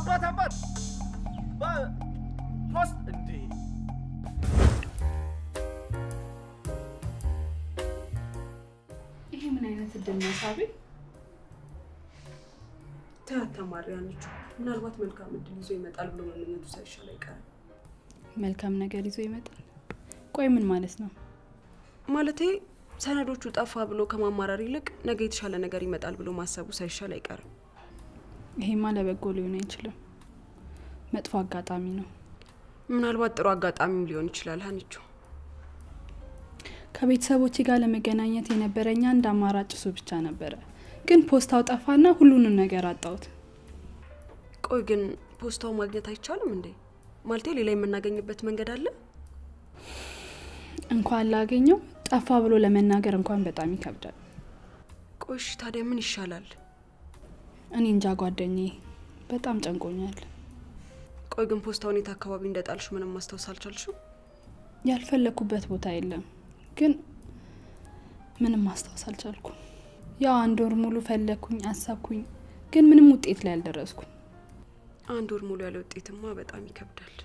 አባት በፖስት እንዴ! ይሄ ምን አይነት እድል ነው ሳቢ? ተማሪ አንቺ ምናልባት መልካም እድል ይዞ ይመጣል ብሎ መመኘቱ ሳይሻል አይቀርም። መልካም ነገር ይዞ ይመጣል? ቆይ ምን ማለት ነው? ማለቴ ሰነዶቹ ጠፋ ብሎ ከማማራር ይልቅ ነገ የተሻለ ነገር ይመጣል ብሎ ማሰቡ ሳይሻል አይቀርም። ይሄማ ለበጎ ሊሆን አይችልም። መጥፎ አጋጣሚ ነው። ምናልባት ጥሩ አጋጣሚም ሊሆን ይችላል አንቺ። ከቤተሰቦቼ ጋር ለመገናኘት የነበረኝ አንድ አማራጭ እሱ ብቻ ነበረ። ግን ፖስታው ጠፋና ሁሉንም ነገር አጣሁት። ቆይ ግን ፖስታው ማግኘት አይቻልም እንዴ? ማለቴ ሌላ የምናገኝበት መንገድ አለ? እንኳን ላገኘው ጠፋ ብሎ ለመናገር እንኳን በጣም ይከብዳል። ቆይ ታዲያ ምን ይሻላል? እኔ እንጃ ጓደኛዬ፣ በጣም ጨንቆኛል። ቆይ ግን ፖስታውን የት አካባቢ እንደጣልሽ ምንም ማስታወስ አልቻልሽም? ያልፈለኩበት ቦታ የለም፣ ግን ምንም ማስታወስ አልቻልኩም። ያው 1 ወር ሙሉ ፈለኩኝ፣ አሳብኩኝ፣ ግን ምንም ውጤት ላይ አልደረስኩም። 1 ወር ሙሉ ያለ ውጤትማ በጣም ይከብዳል።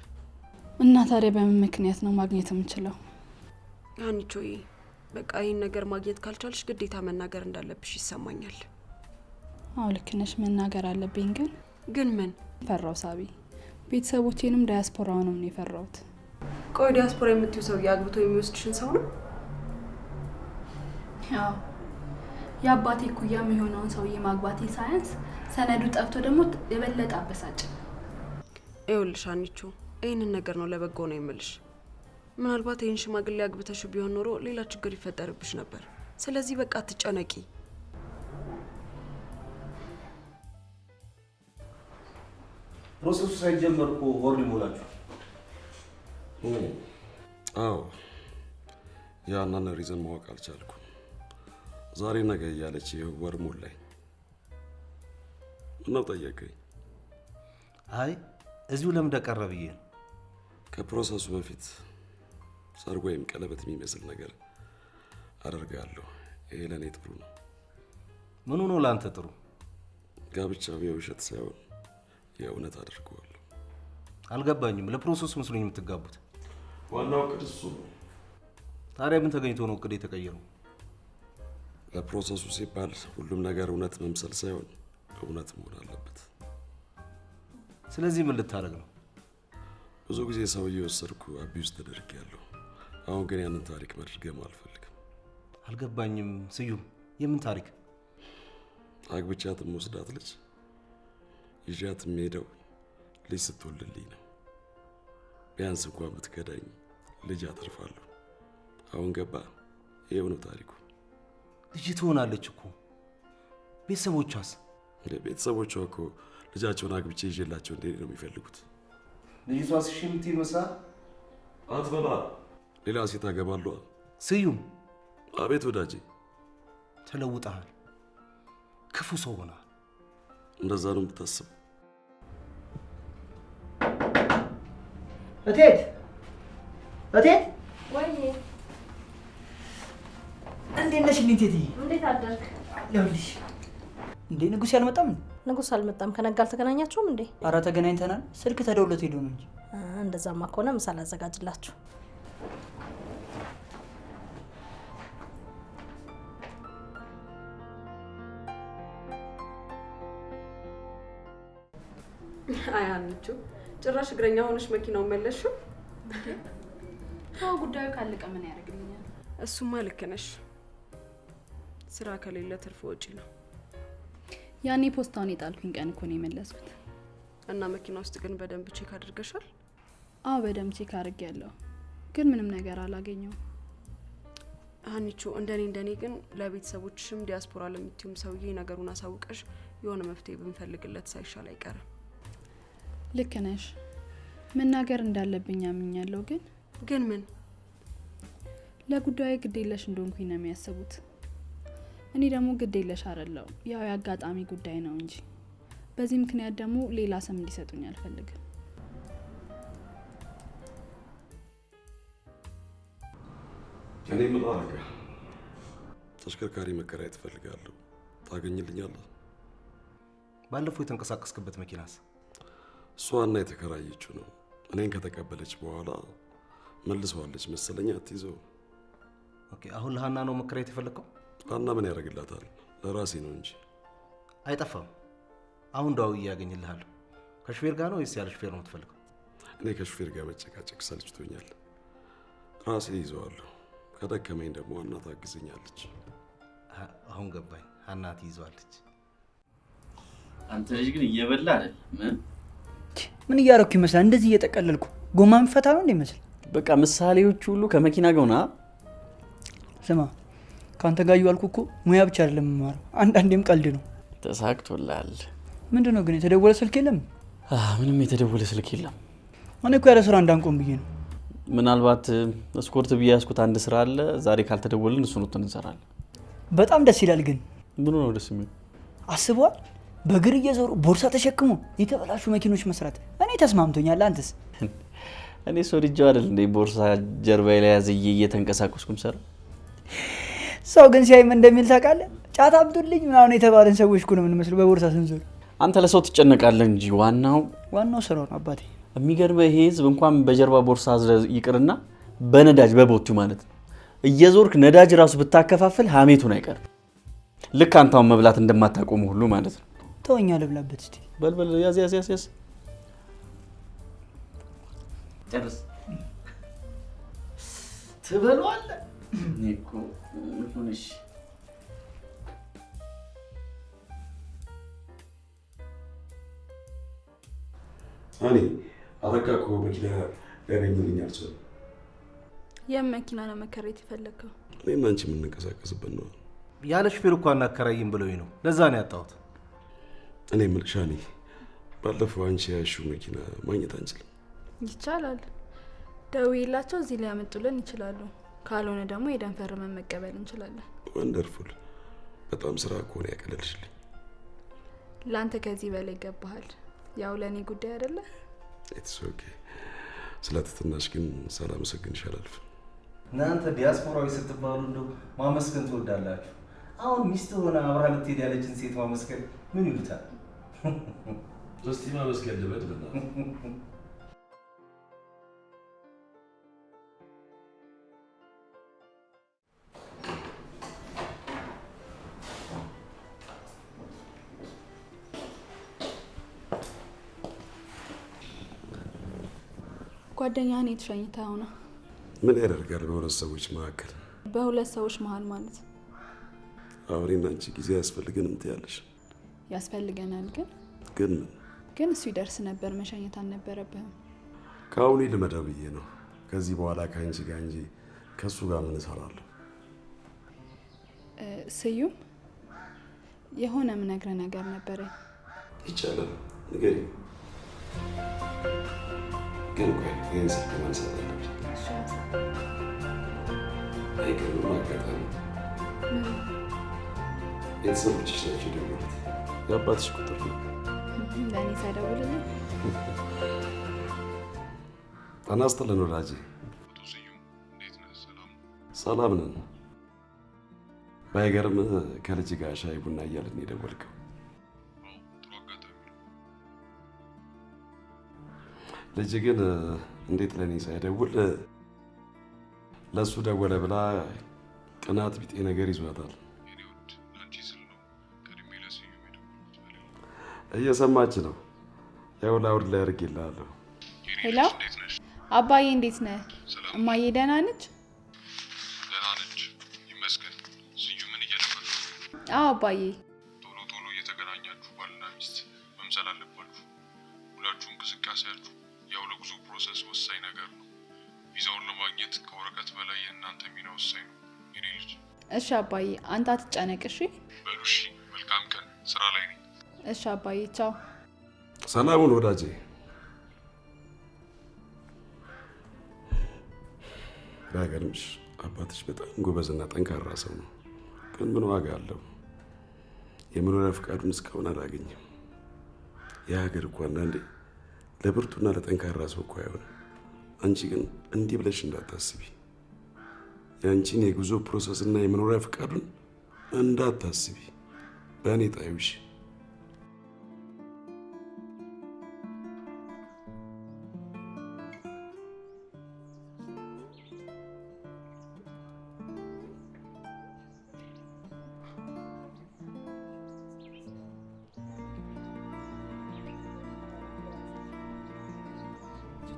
እና ታዲያ በምን ምክንያት ነው ማግኘት የምችለው? አንቺ በቃ ይሄን ነገር ማግኘት ካልቻልሽ ግዴታ መናገር እንዳለብሽ ይሰማኛል። አዎ ልክ ነሽ፣ መናገር አለብኝ። ግን ምን ፈራው ሳቢ? ቤተሰቦቼንም ዳያስፖራውንም ነው የፈራሁት። ቆይ ዳያስፖራ የምትዩ ሰው ያግብቶ የሚወስድሽን ሰው ነው? አዎ የአባቴ ኩያ የሚሆነውን ሰውዬ ማግባቴ ሳያንስ ሰነዱ ጠፍቶ ደግሞ የበለጠ አበሳጭ። ይኸውልሽ አንቺ ይሄንን ነገር ነው ለበጎ ነው የምልሽ። ምናልባት ይሄን ሽማግሌ አግብተሽ ቢሆን ኖሮ ሌላ ችግር ይፈጠርብሽ ነበር። ስለዚህ በቃ አትጨነቂ። ፕሮሰሱ ሳይጀመር እኮ ወር ሊሞላችሁ። አዎ ያንን ሪዝን ማወቅ አልቻልኩም። ዛሬ ነገ እያለች ወር ሞላኝ። ምነው ጠየቀኝ? አይ እዚሁ ለምን ደቀረ ብዬ ነው። ከፕሮሰሱ በፊት ሰርግ ወይም ቀለበት የሚመስል ነገር አደርጋለሁ። ይሄ ለኔ ጥሩ ነው። ምኑ ነው ላንተ ጥሩ? ጋብቻው የውሸት ሳይሆን የእውነት አድርገዋለሁ። አልገባኝም። ለፕሮሰሱ መስሎኝ የምትጋቡት? ዋናው እቅድ እሱ ነው። ታዲያ ምን ተገኝቶ ነው እቅድ የተቀየረው? ለፕሮሰሱ ሲባል ሁሉም ነገር እውነት መምሰል ሳይሆን እውነት መሆን አለበት። ስለዚህ ምን ልታደርግ ነው? ብዙ ጊዜ ሰው እየወሰድኩ አቢውስ ተደርጌያለሁ። አሁን ግን ያንን ታሪክ መድገም አልፈልግም። አልገባኝም ስዩም፣ የምን ታሪክ? አግብቻት የምወስዳት ልጅ ይዣት የምሄደው ልጅ ስትወልድልኝ ነው። ቢያንስ እንኳን ብትከዳኝ ልጅ አተርፋለሁ። አሁን ገባ? ይሄው ነው ታሪኩ። ልጅ ትሆናለች እኮ። ቤተሰቦቿስ? ቤተሰቦቿ እኮ ልጃቸውን አግብቼ ይዤላቸው እንዴት ነው የሚፈልጉት? ልጅቷስ እሺ የምትል መስላ አትበላ። ሌላ ሴት አገባለሁ። ስዩም። አቤት ወዳጄ። ተለውጠሃል። ክፉ ሰው ሆነሃል። እንደዛ ነው የምታስበው? እቴት እቴት፣ ወይኔ እንዴት ነሽ? እቴት እንዴት አደርክ? ይኸውልሽ። እንዴ ንጉስ ያልመጣም? ንጉስ አልመጣም። ከነጋ አልተገናኛችሁም እንዴ? ኧረ ተገናኝተናል። ስልክ ተደውሎት ሄዶ ነው እንጂ። እንደዛማ ከሆነ ምሳ ላዘጋጅላችሁ። አያንቹ ጭራሽ እግረኛ ሆነሽ መኪናውን መለስሽው? ታው ጉዳዩ ካለቀ ምን ያደርግልኛል? እሱማ ልክ ነሽ። ስራ ከሌለ ትርፍ ወጪ ነው። ያኔ ፖስታውን የጣልኩኝ ቀን እኮ ነው የመለስኩት። እና መኪና ውስጥ ግን በደንብ ቼክ አድርገሻል? አዎ በደንብ ቼክ አድርጌያለሁ፣ ግን ምንም ነገር አላገኘሁም። አንቺ እንደኔ ግን ለቤተሰቦችሽም ዲያስፖራ ለምትዩም ሰውዬ ነገሩን አሳውቀሽ የሆነ መፍትሄ ብንፈልግለት ሳይሻል አይቀርም። ልክ ነሽ። መናገር እንዳለብኝ አምኛለሁ። ግን ምን? ለጉዳዩ ግዴለሽ እንደሆንኩኝ ነው የሚያስቡት። እኔ ደግሞ ግዴለሽ አይደለሁ፣ ያው የአጋጣሚ ጉዳይ ነው እንጂ። በዚህ ምክንያት ደግሞ ሌላ ስም እንዲሰጡኝ አልፈልግም። እኔ ምን አደረገ? ተሽከርካሪ መከራየት እፈልጋለሁ። ታገኝልኛለህ? ባለፈው የተንቀሳቀስክበት መኪናስ? እሷና የተከራየችው ነው። እኔን ከተቀበለች በኋላ መልሰዋለች መሰለኝ አትይዘው። ኦኬ አሁን ለሃና ነው መከራየት የፈለከው? ሃና ምን ያደርግላታል? ለራሴ ነው እንጂ አይጠፋም። አሁን ደውዬ ያገኝልሃለሁ። ከሹፌር ጋር ነው ወይስ ያለ ሹፌር ነው የምትፈልገው? እኔ ከሹፌር ጋር መጨቃጨቅ ሰልችቶኛል። ራሴ ይዘዋለሁ። ከደከመኝ ደግሞ ሃና ታግዘኛለች። አሁን ገባኝ። ሃና ትይዘዋለች። አንተ ልጅ ግን እየበላ አይደል? ምን እያደረኩ ይመስላል? እንደዚህ እየጠቀለልኩ ጎማ የሚፈታ ነው እንደ ይመስል። በቃ ምሳሌዎች ሁሉ ከመኪና ጋር ሆና። ስማ ካንተ ጋር እያልኩ እኮ ሙያ ብቻ አይደለም የምማረው፣ አንዳንዴም ቀልድ ነው። ተሳክቶላል። ምንድነው ግን የተደወለ ስልክ የለም? ምንም የተደወለ ስልክ የለም። እኔ እኮ ያለ ስራ እንዳንቆም ብዬ ነው። ምናልባት ስኮርት ብዬ ያስኩት አንድ ስራ አለ። ዛሬ ካልተደወልን እሱን ወጥተን እንሰራለን። በጣም ደስ ይላል። ግን ምኑ ነው ደስ የሚል? አስበዋል? በእግር እየዞሩ ቦርሳ ተሸክሞ የተበላሹ መኪኖች መስራት። እኔ ተስማምቶኛል። አንተስ? እኔ ሶልጄው አይደል እንደ ቦርሳ ጀርባዬ ላይ ያዝዬ እየተንቀሳቀስኩም ሰራ። ሰው ግን ሲያይ ምን እንደሚል ታውቃለህ? ጫት አምጡልኝ ምናምን የተባለን ሰዎች እኮ ነው የምንመስለው በቦርሳ ስንዞር። አንተ ለሰው ትጨነቃለህ እንጂ ዋናው ስራው ነው አባቴ። የሚገርመው ይሄ ህዝብ እንኳን በጀርባ ቦርሳ ይቅርና በነዳጅ በቦቱ ማለት ነው እየዞርክ ነዳጅ ራሱ ብታከፋፍል ሀሜቱን አይቀርም። ልክ አንተው መብላት እንደማታቆሙ ሁሉ ማለት ነው። ተወኛ ልብላበት እስቲ። በልበል ያዝ ጨርስ። ትበለዋለህ እኮ ምንሽ እኔ አረጋ እኮ መኪና ሊያገኝልኝ አልቻለም። የመኪና ነው መከራየት የፈለከው? እኔና አንቺ የምንንቀሳቀስበት ነው። ያለ ሹፌር እኮ አናከራይም ብለውኝ ነው። ለዛ ነው ያጣሁት። እኔ የምልሽ እኔ ባለፈው አንቺ ያልሽው መኪና ማግኘት አንችልም? ይቻላል። ደውዬላቸው እዚህ ሊያመጡልን ይችላሉ። ካልሆነ ደግሞ ሄደን ፈርመን መቀበል እንችላለን። ወንደርፉል። በጣም ስራ እኮ ነው ያቀለልሽልኝ። ለአንተ ከዚህ በላይ ይገባሃል። ያው ለእኔ ጉዳይ አይደለ? ኢትስ ኦኬ። ስለትትናሽ ግን ሳላመሰግንሽ አላልፍም። እናንተ ዲያስፖራዊ ስትባሉ እንደው ማመስገን ትወዳላችሁ። አሁን ሚስት ሆነ አብራ ልትሄድ ያለችን ሴት ማመስገን ምን ይሉታል? እስቲ ማመስገን ልበል ብላ ጓደኛህን የተሸኝታ ሆነ። ምን ያደርጋል በሁለት ሰዎች መካከል? በሁለት ሰዎች መሀል ማለት አሁን አንቺ ጊዜ ያስፈልገንም ትያለሽ? ያስፈልገናል። ግን እሱ ይደርስ ነበር፣ መሸኘት አልነበረብህም። ከአሁኑ ልመደው ብዬ ነው። ከዚህ በኋላ ከአንቺ ጋር እንጂ ከእሱ ጋር ምን እሰራለሁ? ስዩም የሆነ ምነግርህ ነገር ነበረ። ይቻላል፣ ንገሪኝ። ግን ቆይ ይህን ስልክ ማንሳት አለብኝ። አይገርምም? አጋጣሚ ቤተሰቦችሽ ናቸው የደወሉት። የአባትሽ ቁጥር ነው። ለእኔ ሳይደውልልኝ ጤና ይስጥልን ወዳጄ። ሰላም ነን። ባይገርም ከልጅ ጋር ሻይ ቡና እያልን የደወልከው? ልጅ ግን እንዴት ለእኔ ሳይደውል ለእሱ ደወለ ብላ ቅናት ቢጤ ነገር ይዟታል። እየሰማች ነው። ያው ላውድ ላይ አድርጌልሃለሁ። ሄሎ አባዬ፣ እንዴት ነህ? እማዬ ደህና ነች? ደህና ነች ይመስገን። ስዩምን እየደወለ ነው? አዎ አባዬ። ቶሎ እየተገናኛችሁ ባልና ሚስት መምሰል አለባችሁ። ሁላችሁ እንቅስቃሴያችሁ ያው ለጉዞ ፕሮሰስ ወሳኝ ነገር ነው። ቪዛውን ለማግኘት ከወረቀት በላይ የእናንተ ሚና ወሳኝ ነው የኔ ልጅ። እሺ አባዬ፣ አንተ አትጨነቅ እሺ? በሉ እሺ። መልካም ቀን። ስራ ላይ ነኝ። እሺ አባዬ፣ ቻው። ሰላሙን ወዳጄ። ባይገርምሽ አባትሽ በጣም ጎበዝና ጠንካራ ሰው ነው። ግን ምን ዋጋ አለው? የመኖሪያ ፈቃዱን እስካሁን አላገኘም። የሀገር እኮ አንዳንዴ ለብርቱና ለጠንካራ ሰው እኮ አይሆንም። አንቺ ግን እንዲህ ብለሽ እንዳታስቢ። የአንቺን የጉዞ ፕሮሰስና የመኖሪያ ፈቃዱን እንዳታስቢ። በእኔ ጣዩሽ።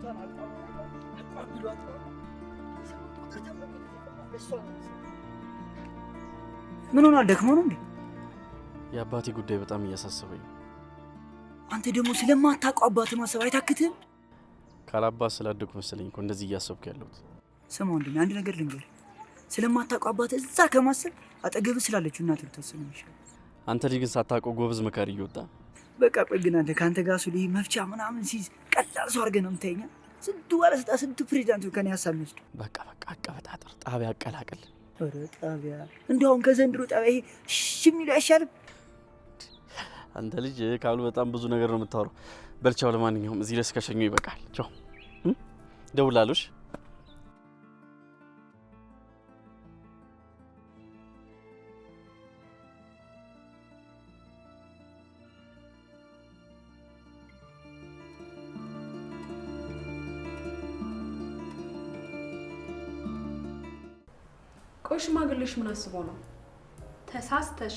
ልጅቷን አቋቢሏት ምን ሆኗል? ደክሞህ ነው እንዴ? የአባቴ ጉዳይ በጣም እያሳሰበኝ ነው። አንተ ደግሞ ስለማታውቀው አባትህ ማሰብ አይታክትህም? ካላባት ስላደኩ መሰለኝ እኮ እንደዚህ እያሰብኩ ያለሁት። ስማ ወንድሜ፣ አንድ ነገር ልንገርህ። ስለማታውቀው አባትህ እዛ ከማሰብ አጠገብህ ስላለችው እናትህ ብትወስን ይሻላል። አንተ ልጅ ግን ሳታውቀው ጎበዝ መካሪ እየወጣ በቃ ቆይ ግን አንተ ከአንተ ጋር ሱሊ መፍቻ ምናምን ሲይዝ ቀላል ሰው አድርገህ ነው የምታየኝ? ስንቱ ባለስልጣን ስንቱ ፕሬዚዳንት ከኔ ሀሳብ ሚወስዱ። በቃ አቀበጣጥር፣ ጣቢያ አቀላቅል። ኧረ ጣቢያ እንዲያውም ከዘንድሮ ጣቢያ ይሄ የሚለው አይሻልም? አንተ ልጅ ካሉ በጣም ብዙ ነገር ነው የምታወራው። በልቻው፣ ለማንኛውም እዚህ ድረስ ከሸኘው ይበቃል። ቻው፣ ደውላለሽ። ቆይ ሽማግሌሽ ምን አስበው ነው? ተሳስተሽ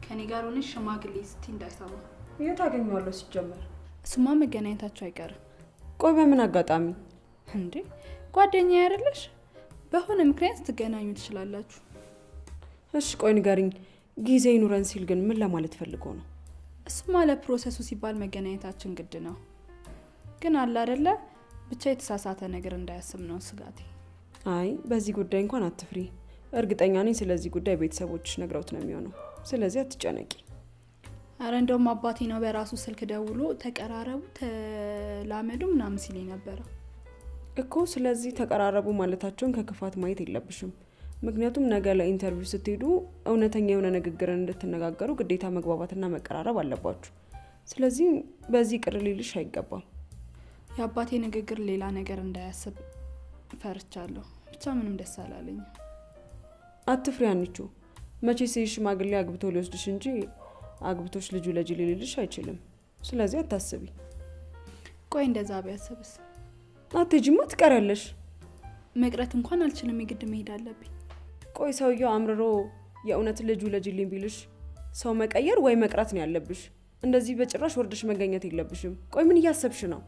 ከኔ ጋር ሆነሽ ሽማግሌ ስቲ እንዳይሰማ። የት አገኘዋለሁ ሲጀመር? እሱማ መገናኘታችሁ አይቀርም። ቆይ በምን አጋጣሚ እንዴ? ጓደኛ አይደለሽ? በሆነ ምክንያት ትገናኙ ትችላላችሁ። እሺ ቆይ ንገሪኝ፣ ጊዜ ይኑረን ሲል ግን ምን ለማለት ፈልጎ ነው? እሱማ ለፕሮሰሱ ሲባል መገናኘታችን ግድ ነው። ግን አለ አይደለ ብቻ የተሳሳተ ነገር እንዳያስብ ነው ስጋቴ። አይ በዚህ ጉዳይ እንኳን አትፍሪ። እርግጠኛ ነኝ ስለዚህ ጉዳይ ቤተሰቦችሽ ነግረውት ነው የሚሆነው። ስለዚህ አትጨነቂ። አረ እንደውም አባቴ ነው በራሱ ስልክ ደውሎ ተቀራረቡ፣ ተላመዱ ምናምን ሲል ነበር እኮ። ስለዚህ ተቀራረቡ ማለታቸውን ከክፋት ማየት የለብሽም። ምክንያቱም ነገ ለኢንተርቪው ስትሄዱ እውነተኛ የሆነ ንግግርን እንድትነጋገሩ ግዴታ መግባባትና መቀራረብ አለባችሁ። ስለዚህ በዚህ ቅር ሊልሽ አይገባም። የአባቴ ንግግር ሌላ ነገር እንዳያስብ ፈርቻለሁ። ብቻ ምንም ደስ አላለኝ። አትፍሪ አንቺ። መቼስ ሽማግሌ አግብቶ ሊወስድሽ እንጂ አግብቶሽ ልጁ ለጅ ሊልልሽ አይችልም። ስለዚህ አታስቢ። ቆይ እንደዛ ቢያስብስ? አትሄጂማ፣ ትቀሪያለሽ። መቅረት እንኳን አልችልም፣ የግድ መሄድ አለብኝ። ቆይ ሰውየው አምርሮ የእውነት ልጁ ለጅልኝ ቢልሽ ሰው መቀየር ወይ መቅረት ነው ያለብሽ። እንደዚህ በጭራሽ ወርደሽ መገኘት የለብሽም። ቆይ ምን እያሰብሽ ነው?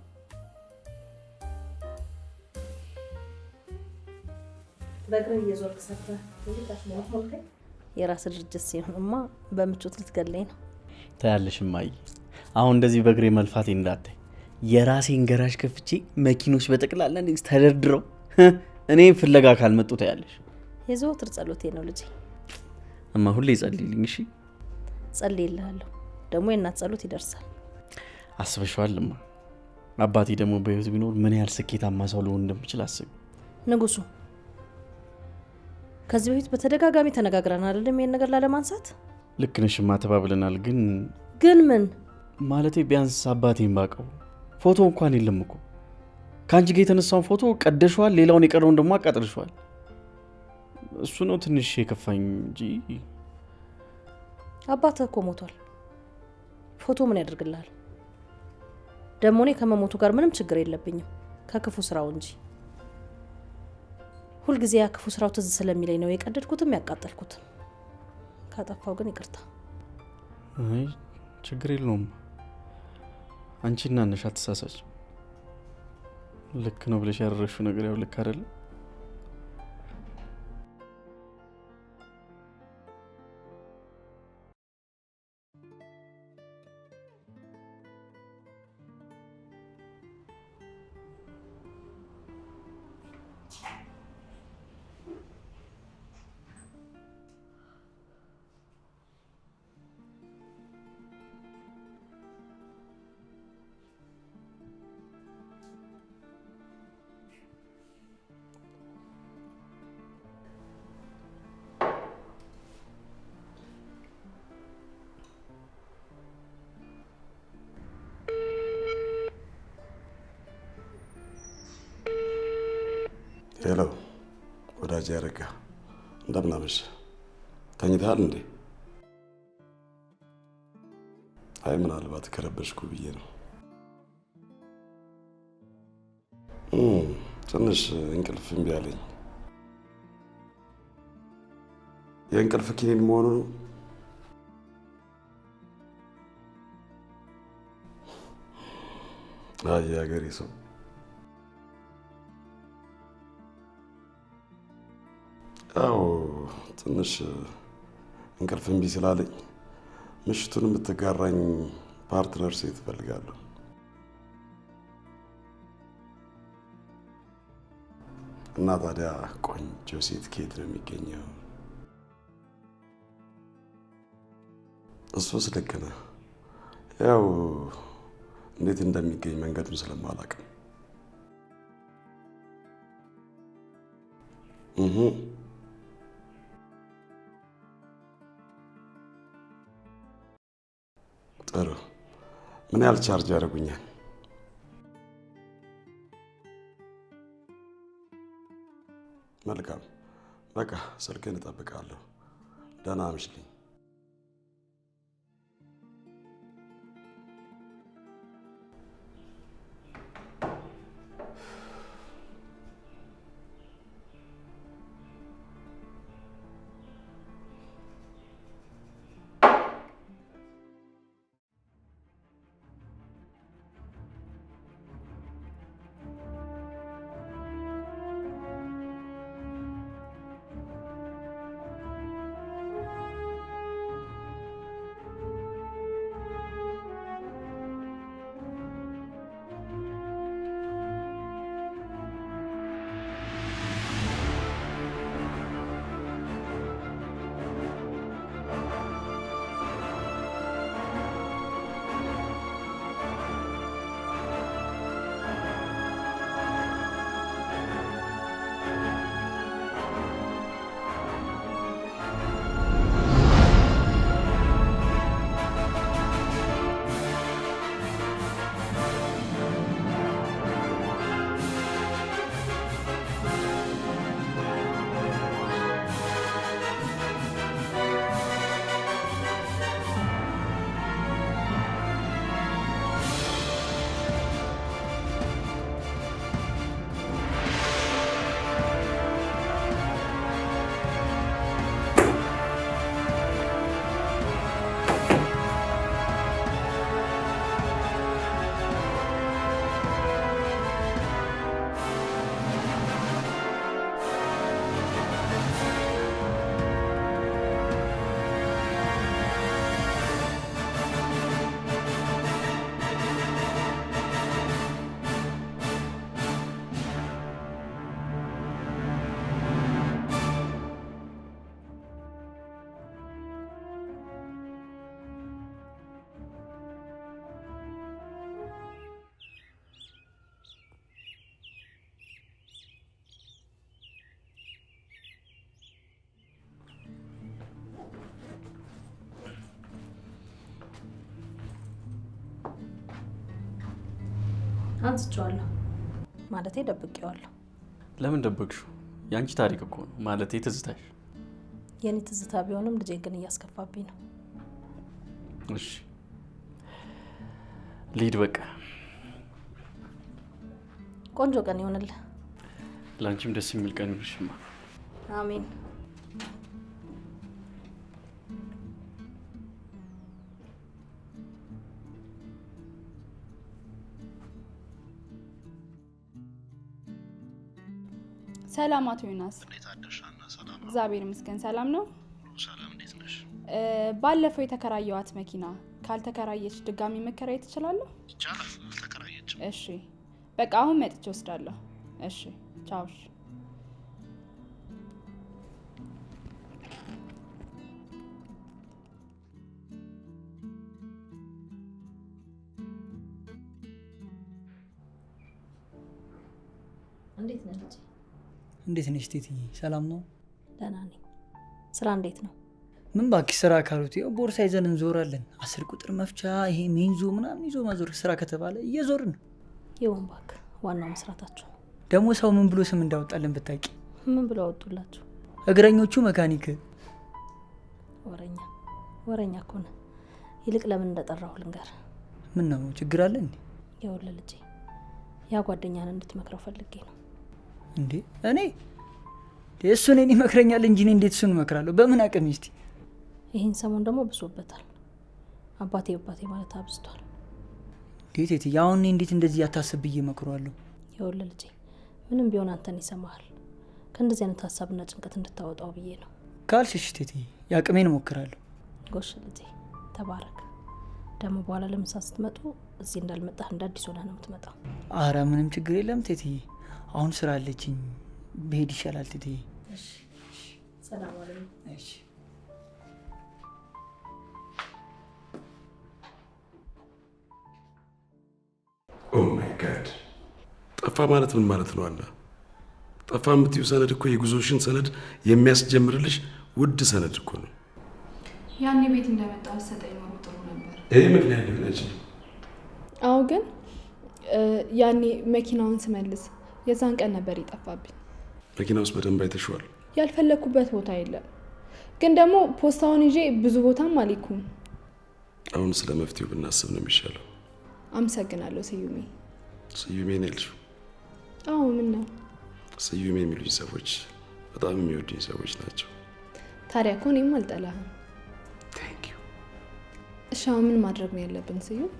በእግር እየዞርክ ሰርተህ የራስ ድርጅት ሲሆንማ በምቾት ልትገለኝ ነው። ታያለሽ እማዬ፣ አሁን እንደዚህ በእግሬ መልፋቴ እንዳታይ የራሴን ገራዥ ከፍቼ መኪኖች በጠቅላላ እንደዚህ ተደርድረው እኔም ፍለጋ ካልመጡ ታያለሽ። የዘወትር ጸሎቴ ነው ልጄ። እማ ሁሌ ጸልይልኝ እሺ? ጸልይልሃለሁ። ደግሞ የእናት ጸሎት ይደርሳል። አስበሽዋል እማ? አባቴ ደግሞ በህይወት ቢኖር ምን ያህል ስኬታማ ሰው ሊሆን እንደሚችል አስቢ። ንጉሱ፣ ከዚህ በፊት በተደጋጋሚ ተነጋግረን አይደለም ይሄን ነገር ላለማንሳት? ልክ ነሽ እማ፣ ተባብለናል። ግን ምን ማለቴ ቢያንስ አባቴን ባቀው ፎቶ እንኳን የለም እኮ። ከአንቺ ጋር የተነሳውን ፎቶ ቀደሽዋል፣ ሌላውን የቀረውን ደግሞ አቃጥልሽዋል። እሱ ነው ትንሽ የከፋኝ እንጂ አባትህ እኮ ሞቷል። ፎቶ ምን ያደርግልሃል? ደግሞ እኔ ከመሞቱ ጋር ምንም ችግር የለብኝም፣ ከክፉ ስራው እንጂ። ሁልጊዜ ያ ክፉ ስራው ትዝ ስለሚለኝ ነው የቀደድኩትም ያቃጠልኩትም። ካጠፋው ግን ይቅርታ። አይ ችግር የለውም። አንቺና ነሽ፣ አትሳሳች። ልክ ነው ብለሽ ያደረግሽው ነገር ያው ልክ አይደለም። ሄሎ ወዳጅ ያረጋ፣ እንደምን አመሸ? ተኝተሃል እንዴ? አይ ምናልባት ከረበሽኩ ብዬ ነው። ትንሽ እንቅልፍ እምቢ አለኝ። የእንቅልፍ ኪኒን መሆኑ ነው? አይ የሀገሬ ሰው ትንሽ እንቅልፍ እምቢ ስላለኝ ምሽቱን የምትጋራኝ ፓርትነር ሴት እፈልጋለሁ። እና ታዲያ ቆንጆ ሴት ከየት ነው የሚገኘው? እሱስ ልክ ነህ። ያው እንዴት እንደሚገኝ መንገዱን ስለማላውቅ ጥሩ። ምን ያህል ቻርጅ ያደርጉኛል? መልካም። በቃ ስልክህን እጠብቃለሁ። ደህና አምሽልኝ። አንስቼዋለሁ ማለቴ ደብቄዋለሁ። ለምን ደበቅሽው? ያንቺ ታሪክ እኮ ነው ማለቴ ትዝታሽ። የኔ ትዝታ ቢሆንም ልጄን ግን እያስከፋብኝ ነው። እሺ ልሂድ በቃ። ቆንጆ ቀን ይሆንልህ። ላንቺም ደስ የሚል ቀን ይሁንልሽማ። አሜን። ሰላም አቶ ዮናስ። እንዴት አደርሽ? አና ሰላም። እግዚአብሔር ይመስገን ሰላም ነው። ሰላም እንዴት ነሽ? ባለፈው የተከራየዋት መኪና ካልተከራየች ድጋሚ መከራየት ትችላለህ? ይቻላል። አልተከራየችም። እሺ በቃ አሁን መጥቼ ወስዳለሁ። እሺ ቻው። እንዴት ነህ ልጄ? እንዴት ነሽ ቴቲ? ሰላም ነው? ደህና ነኝ። ስራ እንዴት ነው? ምን ባክሽ ስራ ካሉት ያው ቦርሳ ይዘን እንዞራለን። 10 ቁጥር መፍቻ ይሄ ሜንዞ ምናምን ይዞ ማዞር ስራ ከተባለ እየዞርን ነው። ይሁን ባክ፣ ዋናው መስራታችሁ ነው። ደግሞ ሰው ምን ብሎ ስም እንዳወጣልን ብታውቂ። ምን ብሎ አወጡላችሁ? እግረኞቹ መካኒክ። ወረኛ እኮ ነህ። ይልቅ ለምን እንደጠራሁ ልንገር። ምን ነው ችግር አለ እንዴ? ይኸውልህ ልጄ፣ ያ ጓደኛን እንድትመክረው ፈልጌ ነው። እንዴ እኔ እሱ እኔን ይመክረኛል እንጂ እኔ እንዴት እሱን እመክራለሁ? በምን አቅም? እስቲ ይህን ሰሞን ደግሞ ብሶበታል። አባቴ ማለት አብዝቷል። እንዴት እቴ ያውን እንዴት እንደዚህ ያታስብ ብዬ እመክረዋለሁ? ይኸውልህ ልጄ፣ ምንም ቢሆን አንተን ይሰማሃል። ከእንደዚህ አይነት ሀሳብና ጭንቀት እንድታወጣው ብዬ ነው። ካልሽሽ እቴትዬ የአቅሜን እሞክራለሁ። ጎሽ ልጄ ተባረክ። ደግሞ በኋላ ለምሳ ስትመጡ እዚህ እንዳልመጣህ እንደ አዲስ ሆነህ ነው የምትመጣው። አረ ምንም ችግር የለም እቴትዬ። አሁን ስራ አለችኝ፣ ብሄድ ይሻላል እቴትዬ። ሰላም አለይኩም። እሺ ኦ ማይ ጋድ! ጠፋ ማለት ምን ማለት ነው? አለ ጠፋ የምትይው ሰነድ እኮ የጉዞሽን ሰነድ የሚያስጀምርልሽ ውድ ሰነድ እኮ ነው። ያኔ ቤት እንደመጣ ሰጠኝ ኖሮ ጥሩ ነበር። ይሄ ምክንያት ሊሆን አይችልም። አዎ ግን ያኔ መኪናውን ስመልስ የዛን ቀን ነበር ይጠፋብኝ። መኪና ውስጥ በደንብ አይተሽዋል? ያልፈለግኩበት ቦታ የለም፣ ግን ደግሞ ፖስታውን ይዤ ብዙ ቦታም አልሄድኩም። አሁን ስለ መፍትሄው ብናስብ ነው የሚሻለው። አመሰግናለሁ ስዩሜ። ስዩሜ ነው ያልሽው? አዎ ምን ነው? ስዩሜ የሚሉኝ ሰዎች በጣም የሚወዱኝ ሰዎች ናቸው። ታዲያ እኮ እኔም አልጠላህም። ቴንክ ዩ። እሺ አሁን ምን ማድረግ ነው ያለብን ስዩም?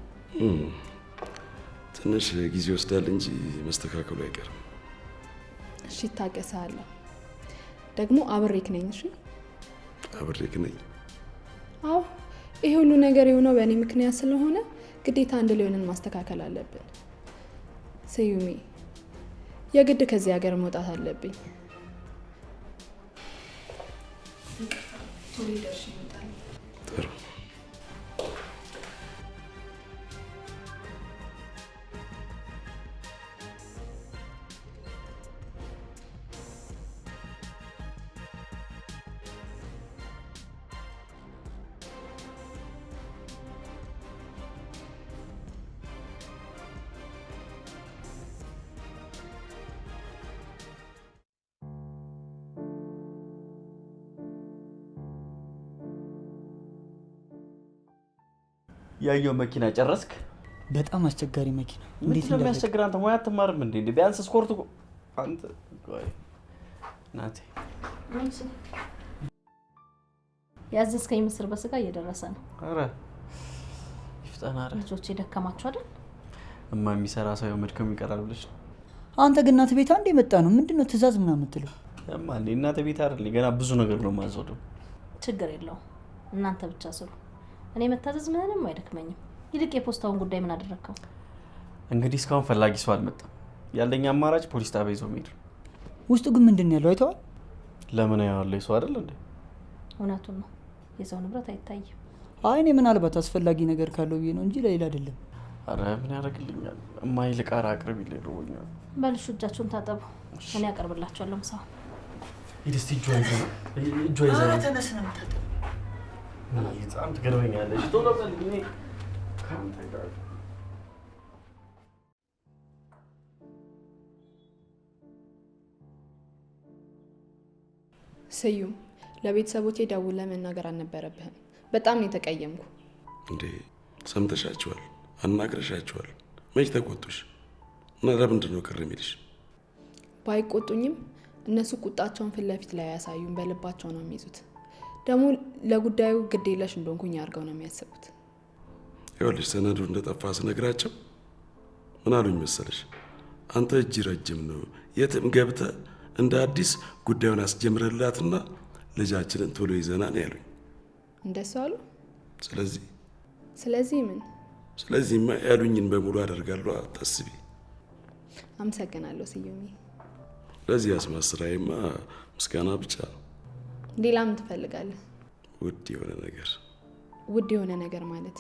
ትንሽ ጊዜ ይወስዳል እንጂ መስተካከሉ አይቀርም። እሺ ታገሳለሁ። ደግሞ አብሬክ ነኝ። እሺ አብሬክ ነኝ? አዎ ይሄ ሁሉ ነገር የሆነው በእኔ ምክንያት ስለሆነ ግዴታ አንድ ላይ ሆነን ማስተካከል አለብን። ስዩሜ የግድ ከዚህ ሀገር መውጣት አለብኝ። ቶሎ ደርሼ እመጣለሁ። ጥሩ። ያየው መኪና ጨረስክ? በጣም አስቸጋሪ መኪና። እንዴት ነው የሚያስቸግር? አንተ ሙያ አትማርም እንዴ? ቢያንስ ስኮርት አንተ ቆይ ናቲ ያዘዝከኝ ምስር በስጋ እየደረሰ ነው። አረ ይፍጠና። አረ ልጆቼ ደከማችሁ አይደል? እማ የሚሰራ ሰው መድከም ይቀራል ብለሽ ነው? አንተ ግን እናት ቤት አንዴ መጣ ነው ምንድነው ትእዛዝ ምናምን የምትለው? እማ እንዴ እናት ቤት አይደል? ገና ብዙ ነገር ነው ማዘው። ችግር የለውም እናንተ ብቻ ስሩ። እኔ መታዘዝ ምንም አይደክመኝም። ይልቅ የፖስታውን ጉዳይ ምን አደረከው? እንግዲህ እስካሁን ፈላጊ ሰው አልመጣም። ያለኝ አማራጭ ፖሊስ ጣቢያ ይዞ መሄድ። ውስጡ ግን ምንድን ያለው አይተዋል? ለምን ያለው ሰው አይደል እንዴ? እውነቱን ነው። የሰው ንብረት አይታይም። አይ እኔ ምናልባት አስፈላጊ ነገር ካለው ብዬ ነው እንጂ ለሌላ አይደለም። አረ ምን ያደርግልኛል? እማይልቅ አራ አቅርብ ይልሩኛል። በልሹ እጃችሁን ታጠቡ። እኔ አቀርብላችኋለሁ ምሳው። ይድስቲ ጆይ አረ ተነስ ነው የምታጠብ። በጣም ትገርመኛለሽ። ቶሎ በል እኔ ካንተ ጋር ስዩም ለቤተሰቦቼ ደውለህ መናገር አልነበረብህም። በጣም ነው የተቀየምኩ። እንዴ ሰምተሻቸዋል? አናግረሻቸዋል? መች ተቆጡሽ? እና ለምንድን ነው ቅር የሚልሽ? ባይቆጡኝም እነሱ ቁጣቸውን ፊት ለፊት ላይ ያሳዩን፣ በልባቸው ነው የሚይዙት። ደግሞ ለጉዳዩ ግዴለሽ እንደሆንኩኝ አድርገው ነው የሚያስቡት። ይኸውልሽ ሰነዱ እንደጠፋ ስነግራቸው ምን አሉኝ መሰለሽ? አንተ እጅ ረጅም ነው፣ የትም ገብተህ እንደ አዲስ ጉዳዩን አስጀምረላትና ልጃችንን ቶሎ ይዘና ነው ያሉኝ። እንደሱ አሉ? ስለዚህ ምን? ስለዚህማ ያሉኝን በሙሉ አደርጋለሁ፣ አታስቢ። አመሰግናለሁ ስዩሜ። ለዚህ አስማስራይማ ምስጋና ብቻ። ሌላ ምን ትፈልጋለህ? ውድ የሆነ ነገር። ውድ የሆነ ነገር ማለት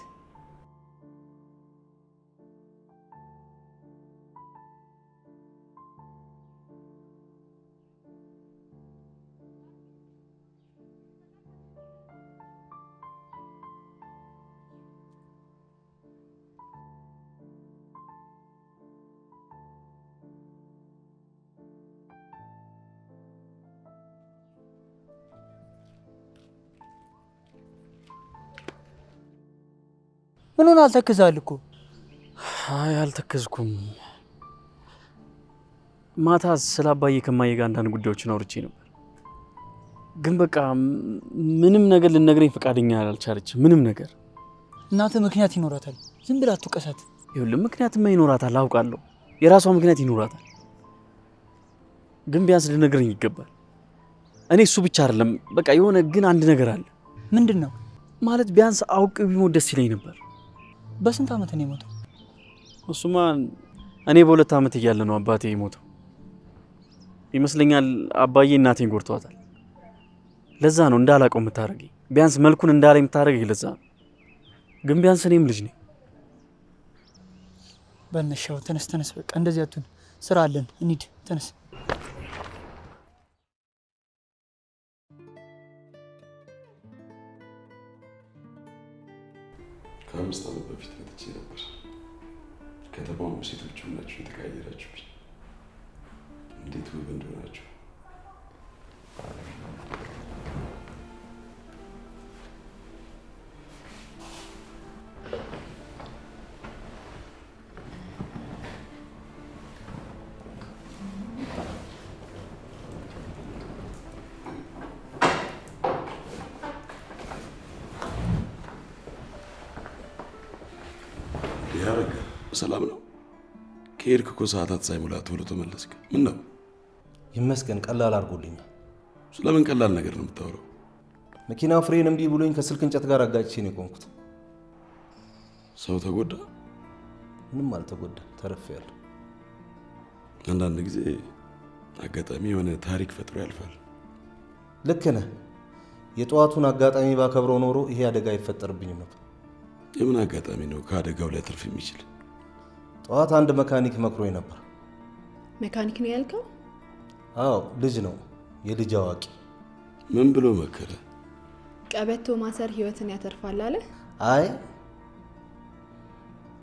ምን ሆነ? አልተከዛል እኮ። አይ አልተከዝኩም። ማታ ስለ አባዬ ከማዬ ጋር አንዳንድ ጉዳዮችን አውርቼ ነበር፣ ግን በቃ ምንም ነገር ልነግረኝ ፈቃደኛ አልቻለችም። ምንም ነገር። እናትህ ምክንያት ይኖራታል፣ ዝም ብላ አትውቀሳት። ይኸውልህ ምክንያትማ ይኖራታል፣ አውቃለሁ። የራሷ ምክንያት ይኖራታል፣ ግን ቢያንስ ልነግረኝ ይገባል። እኔ እሱ ብቻ አይደለም በቃ የሆነ ግን አንድ ነገር አለ። ምንድን ነው? ማለት ቢያንስ አውቄው ቢሞት ደስ ይለኝ ነበር። በስንት ዓመት ነው የሞተው? እሱማ እኔ በ2 ዓመት እያለ ነው አባቴ የሞተው ይመስለኛል። አባዬ እናቴን ጎድቷታል። ለዛ ነው እንዳላቀው የምታረገኝ። ቢያንስ መልኩን እንዳላይ የምታረገኝ ለዛ ነው። ግን ቢያንስ እኔም ልጅ ነኝ። በነሻው ተነስ በቃ እንደዚህ አትሁን። ስራ አለን እንሂድ። ተነስ። ከ5 ዓመት በፊት መጥቼ ነበር። ከተማው ሴቶቹ ናቸው የተቀያየራችሁብኝ። እንዴት ውብ እንደሆናችሁ። ሰላም ነው? ከሄድክ እኮ ሰዓታት ሳይሞላ ቶሎ ተመለስክ። ምን ነው? ይመስገን ቀላል አድርጎልኛል። ስለምን ቀላል ነገር ነው የምታወራው? መኪናው ፍሬን እምቢ ብሎኝ ከስልክ እንጨት ጋር አጋጭቼ ነው የቆምኩት። ሰው ተጎዳ? ምንም አልተጎዳ፣ ተርፌያለሁ። አንዳንድ ጊዜ አጋጣሚ የሆነ ታሪክ ፈጥሮ ያልፋል። ልክ ነህ። የጠዋቱን አጋጣሚ ባከብረው ኖሮ ይሄ አደጋ አይፈጠርብኝም ነበር። የምን አጋጣሚ ነው ከአደጋው ላይ ተርፍ የሚችል? ጠዋት አንድ መካኒክ መክሮኝ ነበር። መካኒክ ነው ያልከው? አዎ ልጅ ነው፣ የልጅ አዋቂ። ምን ብሎ መከረ? ቀበቶ ማሰር ህይወትን ያተርፋል አለ? አይ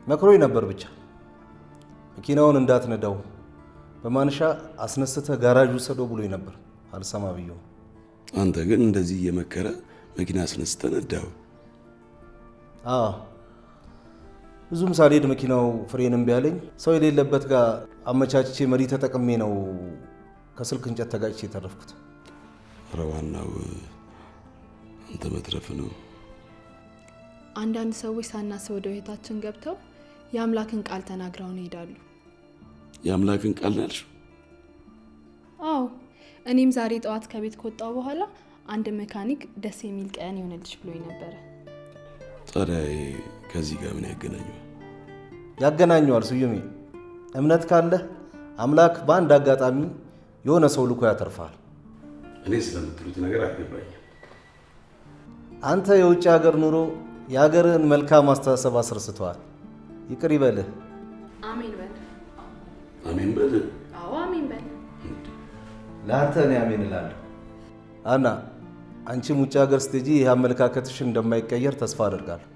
መክሮኝ ነበር ብቻ። መኪናውን እንዳትነዳው በማንሻ አስነስተህ ጋራጅ ውሰደው ብሎኝ ነበር። አልሰማ ብየው። አንተ ግን እንደዚህ እየመከረ መኪና አስነስተህ ነዳው? አዎ ብዙም ሳልሄድ መኪናው ፍሬን እምቢ አለኝ። ሰው የሌለበት ጋር አመቻችቼ መሪ ተጠቅሜ ነው ከስልክ እንጨት ተጋጭቼ የተረፍኩት። ኧረ ዋናው አንተ መትረፍ ነው። አንዳንድ ሰዎች ሳናስብ ወደ ህይወታችን ገብተው የአምላክን ቃል ተናግረው ነው ይሄዳሉ። የአምላክን ቃል ነው ያልሽው? አዎ እኔም ዛሬ ጠዋት ከቤት ከወጣሁ በኋላ አንድ መካኒክ ደስ የሚል ቀን ይሆነልሽ ብሎኝ ነበር። ታዲያ ከዚህ ጋር ምን ያገናኘዋል? ያገናኘዋል ስዩሜ። እምነት ካለህ አምላክ በአንድ አጋጣሚ የሆነ ሰው ልኮ ያተርፋል። እኔ ስለምትሉት ነገር አልገባኝም። አንተ የውጭ ሀገር ኑሮ የሀገርን መልካም አስተሳሰብ አስረስተዋል። ይቅር ይበልህ። አሜን በል። አሜን በል? አዎ አሜን በል። ለአንተ እኔ አሜን እላለሁ። አና አንቺም ውጭ ሀገር ስትሄጂ ይህ አመለካከትሽ እንደማይቀየር ተስፋ አደርጋለሁ።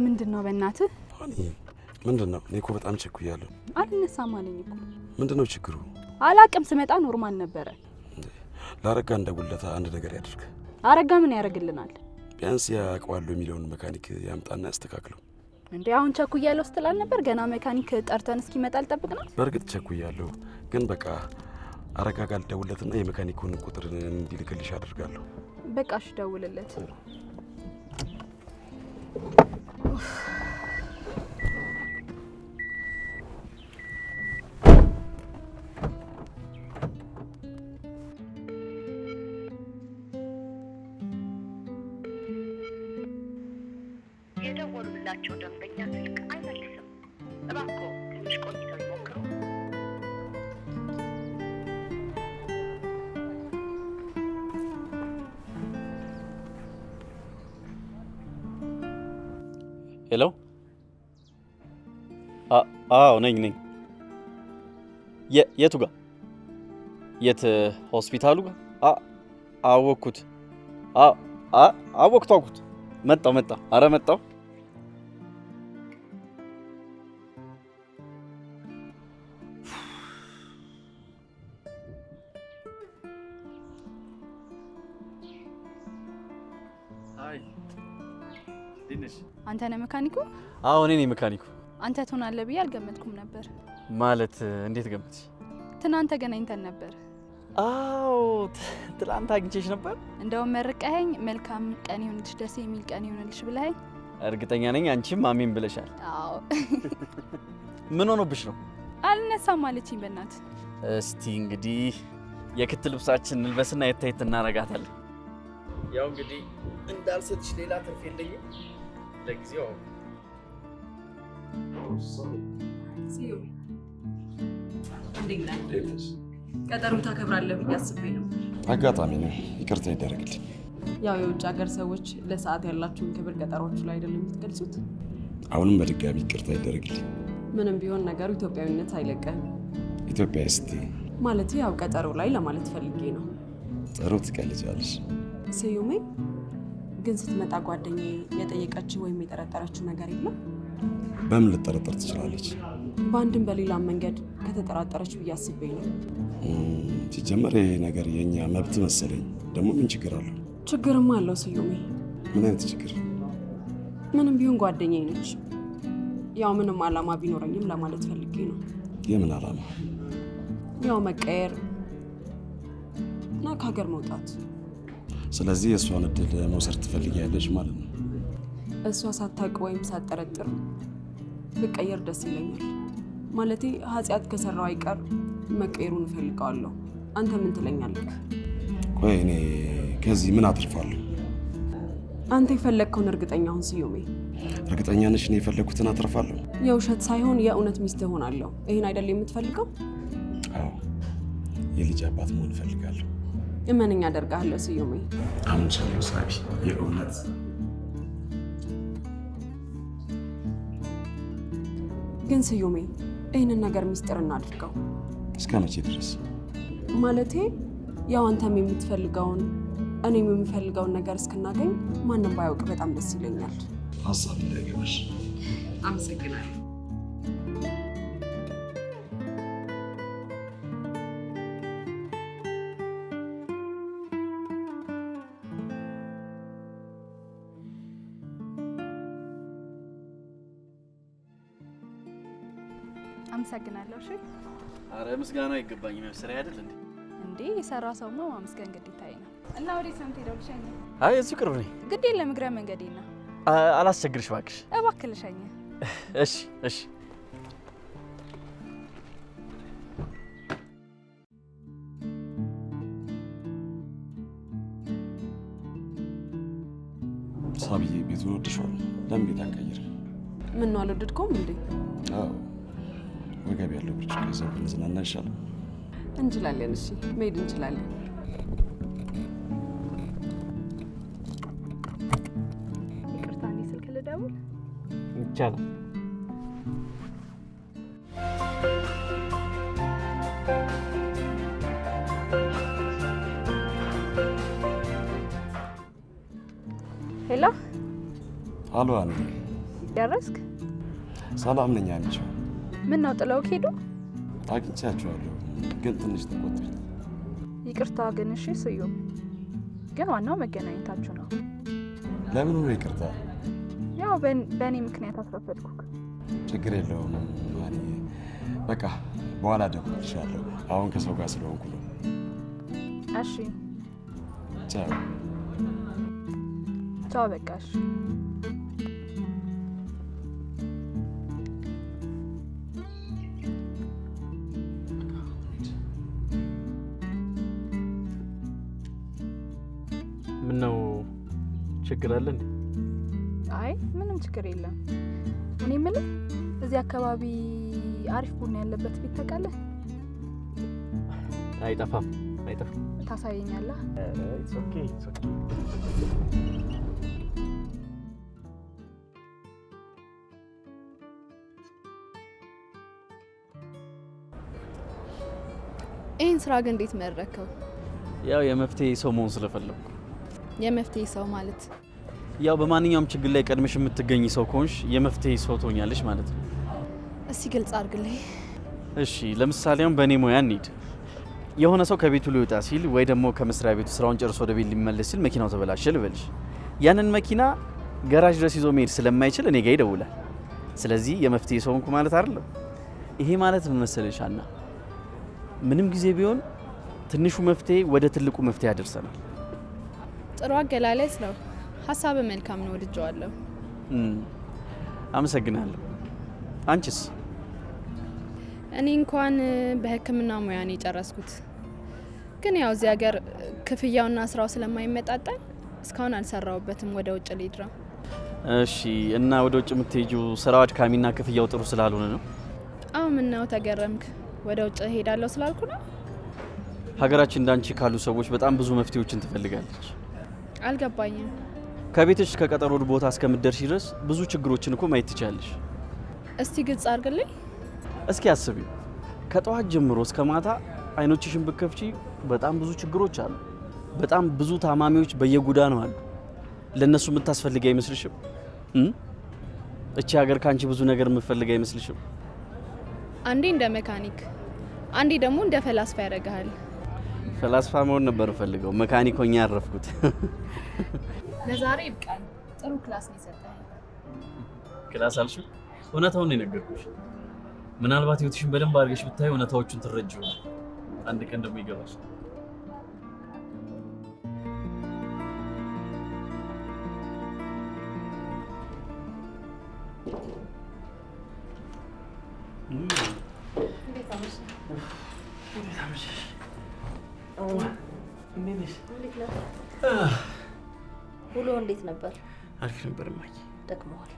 ምንድነው በእናትህ? ምንድነው? እኔ እኮ በጣም ቸኩያለሁ። አልነሳም አለኝ እኮ። ምንድነው ችግሩ? አላቅም። ስመጣ ኖርማል ነበረ። ላረጋ እንደውለታ አንድ ነገር ያድርግ። አረጋ ምን ያደርግልናል? ቢያንስ ያውቀዋለሁ የሚለውን መካኒክ ያምጣና ያስተካክለው። እንዴ አሁን ቸኩያለሁ ስትላል ነበር። ገና መካኒክ ጠርተን እስኪመጣ ልጠብቅ ነው? በእርግጥ ቸኩያለሁ፣ ግን በቃ አረጋ ጋር ልደውልለትና የመካኒኩን ቁጥር እንዲልክልሽ አድርጋለሁ። በቃ እሺ፣ ደውልለት። የደወለላቸው ደንበኛ ስልክ አይመልስም። እባክዎ ትንሽ ቆይተው ይሞክሩ። ሄሎ። አዎ ነኝ። የቱ ጋር? የት ሆስፒታሉ ጋር? አወኩት። አወኩት። መጣው። አረ መጣው። አንተ ነህ መካኒኩ? አዎ እኔ ነኝ መካኒኩ። አንተ ትሆናለህ ብዬ አልገመትኩም ነበር። ማለት እንዴት ገመትሽ? ትናንት ተገናኝተን ነበር። አዎ ትላንት አግኝቼሽ ነበር። እንደውም መርቀኸኝ መልካም ቀን ይሁንልሽ፣ ደስ የሚል ቀን ይሁንልሽ ብለኸኝ እርግጠኛ ነኝ አንቺም አሜን ብለሻል። አዎ። ምን ሆኖብሽ ነው? አልነሳም አለችኝ በእናት። እስቲ እንግዲህ የክት ልብሳችን እንልበስና የታየት እናረጋታለን። ያው እንግዲህ እንዳልሰጥሽ ሌላ ትርፍ የለኝም ለጊዜው። ቀጠሮ ታከብራለህ ብዬ አስቤ ነው። አጋጣሚ ነው፣ ይቅርታ ይደረግልኝ። ያው የውጭ ሀገር ሰዎች ለሰዓት ያላቸውን ክብር ቀጠሯቹ ላይ አይደለም የምትገልጹት? አሁንም በድጋሚ ይቅርታ ይደረግልኝ። ምንም ቢሆን ነገሩ ኢትዮጵያዊነት አይለቀህም። ኢትዮጵያ ስቲ ማለት ያው ቀጠሮ ላይ ለማለት ፈልጌ ነው። ጥሩ ትቀልጃለሽ። ስዩሜ ግን ስትመጣ ጓደኛዬ የጠየቀችው ወይም የጠረጠረችው ነገር የለም? በምን ልጠረጠር ትችላለች? በአንድም በሌላም መንገድ ከተጠራጠረች ብዬ አስቤ ነው። ሲጀመር ይሄ ነገር የእኛ መብት መሰለኝ። ደግሞ ምን ችግር አለው? ችግርማ አለው ስዩሜ። ምን አይነት ችግር? ምንም ቢሆን ጓደኛዬ ነች። ያው ምንም አላማ ቢኖረኝም ለማለት ፈልጌ ነው። የምን አላማ? ያው መቀየር እና ከሀገር መውጣት። ስለዚህ የእሷን እድል መውሰድ ትፈልጊያለሽ ማለት ነው? እሷ ሳታውቅ ወይም ሳትጠረጥር ብቀየር ደስ ይለኛል። ማለቴ ኃጢአት ከሰራው አይቀር መቀየሩን እፈልገዋለሁ። አንተ ምን ትለኛለህ? ቆይ እኔ ከዚህ ምን አትርፋለሁ? አንተ የፈለግከውን እርግጠኛ ሁን ስዩሜ። እርግጠኛ ነሽ እኔ የፈለግኩትን አትርፋለሁ? የውሸት ሳይሆን የእውነት ሚስት እሆናለሁ። ይሄን አይደል የምትፈልገው? አዎ፣ የልጅ አባት መሆን እፈልጋለሁ። እመነኛ አደርጋለሁ ስዩሜ። አምንቻለሁ ሳቢ፣ የእውነት ግን ስዩሜ ይህንን ነገር ሚስጥር እናድርገው። እስከ መቼ ድረስ? ማለቴ ያው አንተም የምትፈልገውን እኔም የምፈልገውን ነገር እስክናገኝ ማንም ባያውቅ በጣም ደስ ይለኛል። ሀሳብ እንዳይገባሽ። አመሰግናለሁ። አመሰግናለሁ። እሺ። አረ ምስጋና አይገባኝም። ስራ አይደል እንዴ? እንዴ የሰራ ሰውማ ማመስገን ግዴታዬ ነው። እና ወዴት ነው የምትሄደው? ልሸኝ? አይ እዚሁ ቅርብ ነኝ። ግድ የለም እግረ መንገዴ ነው። አላስቸግርሽ እባክሽ። እባክህ ልሸኝ። እሺ። ሳቢዬ ቤቱን ወድሻል? ለምን ቤት አንቀይር? ምን ነው አልወደድከውም እንዴ? አዎ፣ ወገብ ያለው ብርጭቆ ይዘን ብንዝናና ይሻላል። እንችላለን። እሺ መሄድ እንችላለን። ይቅርታ፣ እኔ ስልክ ልደውል? ይቻላል። ሄሎ። አሎ፣ አንዴ ደረስክ? ሰላም ነኝ። አንቺው? ምን ነው ጥለው ሄዱ? አግኝቻቸዋለሁ ግን ትንሽ ተቆጥኝ። ይቅርታ ግን። እሺ ስዩም፣ ግን ዋናው መገናኘታችሁ ነው። ለምን ነው ይቅርታ? ያው በእኔ ምክንያት አስረፈድኩክ። ችግር የለውም ማኒ። በቃ በኋላ እደውልልሻለሁ። አሁን ከሰው ጋር ስለሆንኩ ነው። እሺ ቻው። ቻው። በቃሽ። ምነው ችግር አለ እንዴ? አይ ምንም ችግር የለም። እኔ የምልህ እዚህ አካባቢ አሪፍ ቡና ያለበት ቤት ታውቃለህ? አይጠፋም። ታሳየኛለህ? ኢትስ ኦኬ። ይህን ስራ ግን እንዴት መረከው? ያው የመፍትሄ ሰው መሆን ስለፈለኩ። የመፍትሄ ሰው ማለት ያው በማንኛውም ችግር ላይ ቀድመሽ የምትገኝ ሰው ከሆንሽ የመፍትሄ ሰው ትሆኛለሽ ማለት ነው። እስቲ ግልጽ አድርግልኝ። እሺ ለምሳሌ አሁን በእኔ ሙያ እንሂድ። የሆነ ሰው ከቤቱ ሊወጣ ሲል ወይ ደግሞ ከመስሪያ ቤቱ ስራውን ጨርሶ ወደ ቤት ሊመለስ ሲል መኪናው ተበላሸ ልበልሽ። ያንን መኪና ገራጅ ድረስ ይዞ መሄድ ስለማይችል እኔ ጋር ይደውላል። ስለዚህ የመፍትሄ ሰው ሆንኩ ማለት አይደለም። ይሄ ማለት ምን መሰለሽ አና፣ ምንም ጊዜ ቢሆን ትንሹ መፍትሄ ወደ ትልቁ መፍትሄ ያደርሰናል። ጥሩ አገላለጽ ነው። ሀሳብ መልካም ነው፣ ወድጀዋለሁ። አመሰግናለሁ። አንቺስ? እኔ እንኳን በሕክምና ሙያ ነው የጨረስኩት፣ ግን ያው እዚህ ሀገር ክፍያውና ስራው ስለማይመጣጠን እስካሁን አልሰራውበትም። ወደ ውጭ ልሄድ ነው። እሺ። እና ወደ ውጭ የምትሄጂው ስራው አድካሚና ክፍያው ጥሩ ስላልሆነ ነው? አዎ። ምን ነው ተገረምክ? ወደ ውጭ ሄዳለሁ ስላልኩ ነው? ሀገራችን እንዳንቺ ካሉ ሰዎች በጣም ብዙ መፍትሄዎችን ትፈልጋለች። አልገባኝም። ከቤትሽ ከቀጠሮ ቦታ እስከምትደርሺ ድረስ ብዙ ችግሮችን እኮ ማየት ትችላለሽ። እስቲ ግልጽ አድርግልኝ። እስኪ አስቢ፣ ከጠዋት ጀምሮ እስከ ማታ አይኖችሽን ብትከፍቺ በጣም ብዙ ችግሮች አሉ። በጣም ብዙ ታማሚዎች በየጎዳናው አሉ። ለነሱ የምታስፈልግ አይመስልሽም? እቺ ሀገር ካንቺ ብዙ ነገር የምትፈልግ አይመስልሽም? አንዴ እንደ መካኒክ፣ አንዴ ደግሞ እንደ ፈላስፋ ያደርግሃል። ፈላስፋ መሆን ነበር ፈልገው፣ መካኒክ ሆኜ ያረፍኩት። ለዛሬ ይብቃል። ጥሩ ክላስ ነው የሰጠኸኝ። ክላስ አልሽው? እውነታውን ነው የነገርኩሽ። ምናልባት ህይወትሽን በደንብ አድርገሽ ብታይ እውነታዎቹን ትረጂው። አንድ ቀን ደግሞ ይገባሽ። ውሎ እንዴት ነበር? አሪፍ ነበር ማይ። ደክመዋል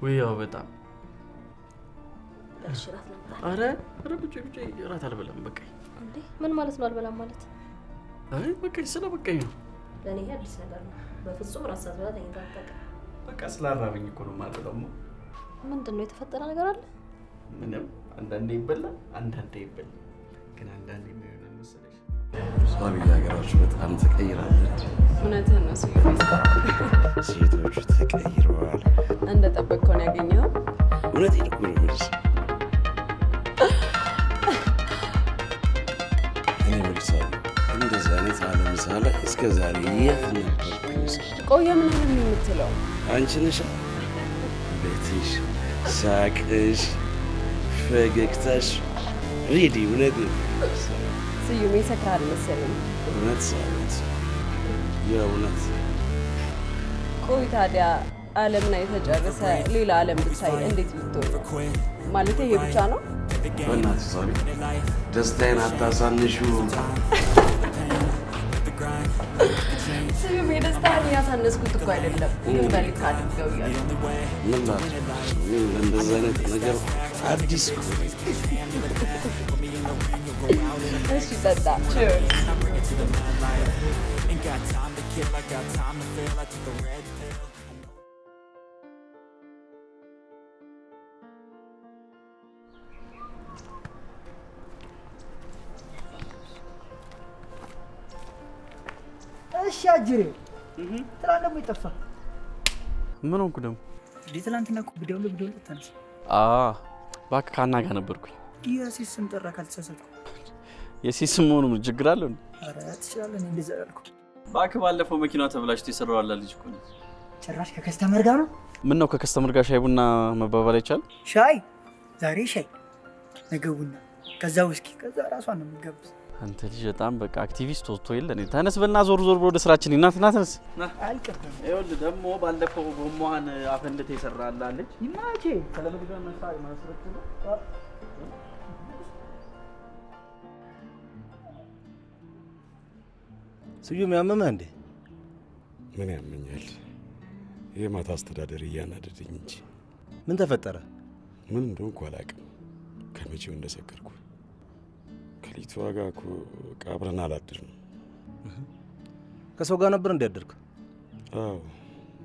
ወይ? ያው በጣም በሽራት ነበር። አረ ብቻ እራት አልበላም በቃኝ። እንዴ ምን ማለት ነው አልበላም ማለት? አይ በቃኝ፣ ስለ በቃኝ ነው። ለኔ አዲስ ነገር ነው። በፍጹም ራስ አትበላ ተኝታጠቀ። በቃ ስላራበኝ እኮ ነው ማለት ነው። ምንድነው የተፈጠረ ነገር አለ? ምንም። አንዳንዴ ይበላል፣ አንዳንዴ ይበላል። ግን አንዳንዴ ምን ይሆናል መሰለሽ? ሳቢ ሀገራችሁ በጣም ተቀይራለች። እውነትህን ነው ስዩም። ሴቶቹ ተቀይረዋል። እንደጠበቅከው ነው ያገኘኸው? እውነቴን እኮ ነው የምልሽ። እኔ የምልሽ ሳቢ፣ እንደዚህ አይነት ዓለም ሳለ እስከ ዛሬ የት ነበርኩኝ? ቆየ ምን አለም የምትለው? አንቺ ነሽ ቤትሽ፣ ሳቅሽ፣ ፈገግታሽ ሬዲ። እውነቴን ስዩም ይሰክራል መሰለኝ። እውነት ሳቢት፣ የእውነት። ቆይ ታዲያ ዓለምን የተጨረሰ ሌላ ዓለም ብታይ እንዴት ልትሆን? ማለት ይሄ ብቻ ነው? በእናትሽ ሳቢ ደስታዬን አታሳንሺው። ስዩም የደስታህን ያሳነስኩት እኮ አይደለም፣ ግን በልክ አድርገው እያሉ ምን ላድርግ? ምን እንደዚህ አይነት ነገር አዲስ እኮ ነኝ። እሺ ጠጣ። ቺርስ። እሺ አጅሬ፣ ትናንት ደግሞ ይጠፋ። ምን ሆንኩ ደግሞ? ትናንትና እኮ ብደውል ተነሳ። እባክህ ካና ጋር ነበርኩኝ። የሲስ ስም ጠራ ካልተሳሳትኩ። የሲስ ስም መሆኑ ምን ችግር አለው? ኧረ ትችላለህ። እንደዛ ያልኩ እባክህ ባለፈው መኪናዋ ተብላሽቶ የሰራው አላ ልጅ እኮ ነው። ጭራሽ ከከስተመር ጋር ነው? ምን ነው ከከስተመር ጋር ሻይ ቡና መባባል አይቻልም? ሻይ ዛሬ ሻይ፣ ነገ ቡና፣ ከዛ ውስኪ፣ ከዛ ራሷን ነው የምትጋብዝ። አንተ ልጅ በጣም በቃ አክቲቪስት ወጥቶ የለ እኔ። ተነስ በልና ዞር ወደ ስራችን እናትና ተነስ። አልቀበም። ይኸውልህ ደግሞ ባለፈው ጎማዋን አፈንድተህ የሰራህ አለች ይማቼ ተለምዶ ማስረክ ነው። ስዩም ያመመህ እንዴ? ምን ያመኛል? የማታ አስተዳደር እያናደደኝ እንጂ ምን ተፈጠረ? ምን እንደሆንኩ አላውቅም። ከመቼው እንደሰከርኩ ከሊቷ ጋር እኮ አብረን አላደርንም። ከሰው ጋር ነበር እንዲያደርክ? አዎ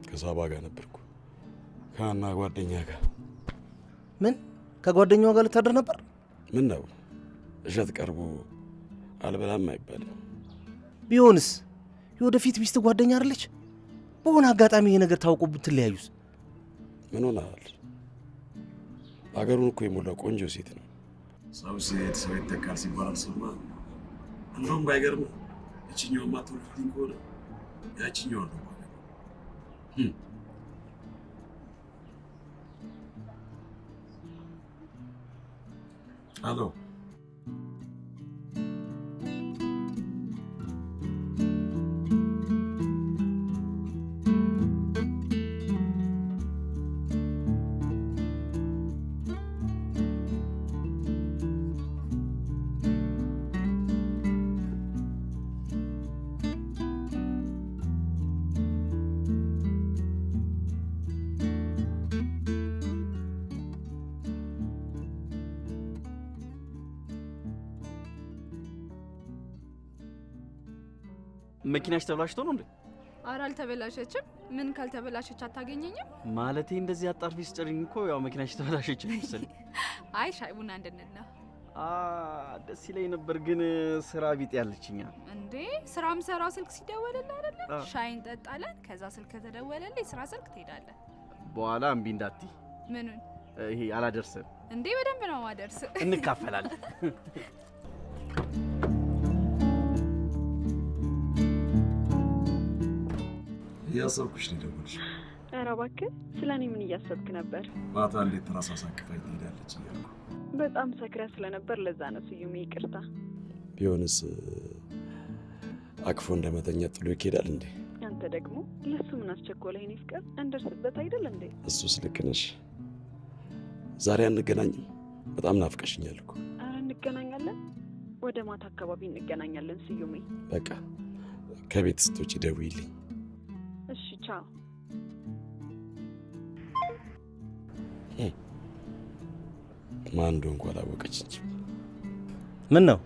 ከሳባ ጋር ነበርኩ፣ ከአና ጓደኛ ጋር። ምን ከጓደኛዋ ጋር ልታደር ነበር? ምን ነው እሸት ቀርቦ አልበላም አይባልም። ቢሆንስ የወደፊት ሚስት ጓደኛ አይደለች? በሆነ አጋጣሚ ይሄ ነገር ታውቆ ብትለያዩስ? ምን ሆናል? አገሩን እኮ የሞላው ቆንጆ ሴት ነው። ሰው ሲሄድ ሰው ይተካል ሲባል አልሰማህም? እንደውም ባይገርምህ እችኛው ማትወልድልኝ ከሆነ ያችኛው ነው ማለት ነው። አሎ መኪናሽ ተበላሽቶ ነው እንዴ? ኧረ አልተበላሸችም። ምን ካልተበላሸች አታገኘኝም? ማለቴ እንደዚህ አጣርፊ ስጨርኝ እኮ ያው መኪናሽ ተበላሸች መሰለኝ። አይ ሻይ ቡና እንድንል ነው። ደስ ይለኝ ነበር ግን ስራ ቢጤ ያለችኛ። እንዴ ስራ ምሰራው ስልክ ሲደወልልህ አይደለ? ሻይ እንጠጣለን፣ ከዛ ስልክ ከተደወለልህ ስራ ስልክ ትሄዳለህ። በኋላ እምቢ እንዳትይ። ምኑን? ይሄ አላደርስም። እንዴ በደንብ ነው ማደርስ። እንካፈላለን። እያሰብኩሽ ነው የደወልሽ። ኧረ እባክህ ስለኔ ምን እያሰብክ ነበር? ማታ እንዴት ራሷ ሳቅፋኝ ትሄዳለች እያልኩ። በጣም ሰክረህ ስለነበር ለዛ ነው ስዩሜ፣ ይቅርታ። ቢሆንስ አቅፎ እንደመተኛ ጥሎ ይሄዳል እንዴ? አንተ ደግሞ ለሱ ምን አስቸኮለህ? የኔ ፍቅር እንደርስበት አይደል እንዴ? እሱስ ልክ ነሽ። ዛሬ አንገናኝም? በጣም ናፍቀሽኛል እኮ። ኧረ እንገናኛለን፣ ወደ ማታ አካባቢ እንገናኛለን ስዩሜ። በቃ ከቤት ስትወጪ ደውይልኝ። እሺ ቻው። ማን እንደሆንኩ አላወቀች እንጂ። ምን ነው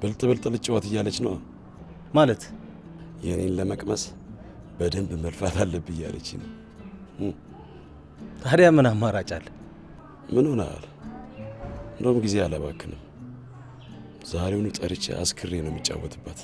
ብልጥ ብልጥ ልጭወት እያለች ነው ማለት? የኔን ለመቅመስ በደንብ መልፋት አለብኝ እያለች ነው። ታዲያ ምን አማራጭ አለ? ምን ሆናል? እንደውም ጊዜ አላባክንም። ዛሬውኑ ጠርቼ አስክሬ ነው የሚጫወትባት።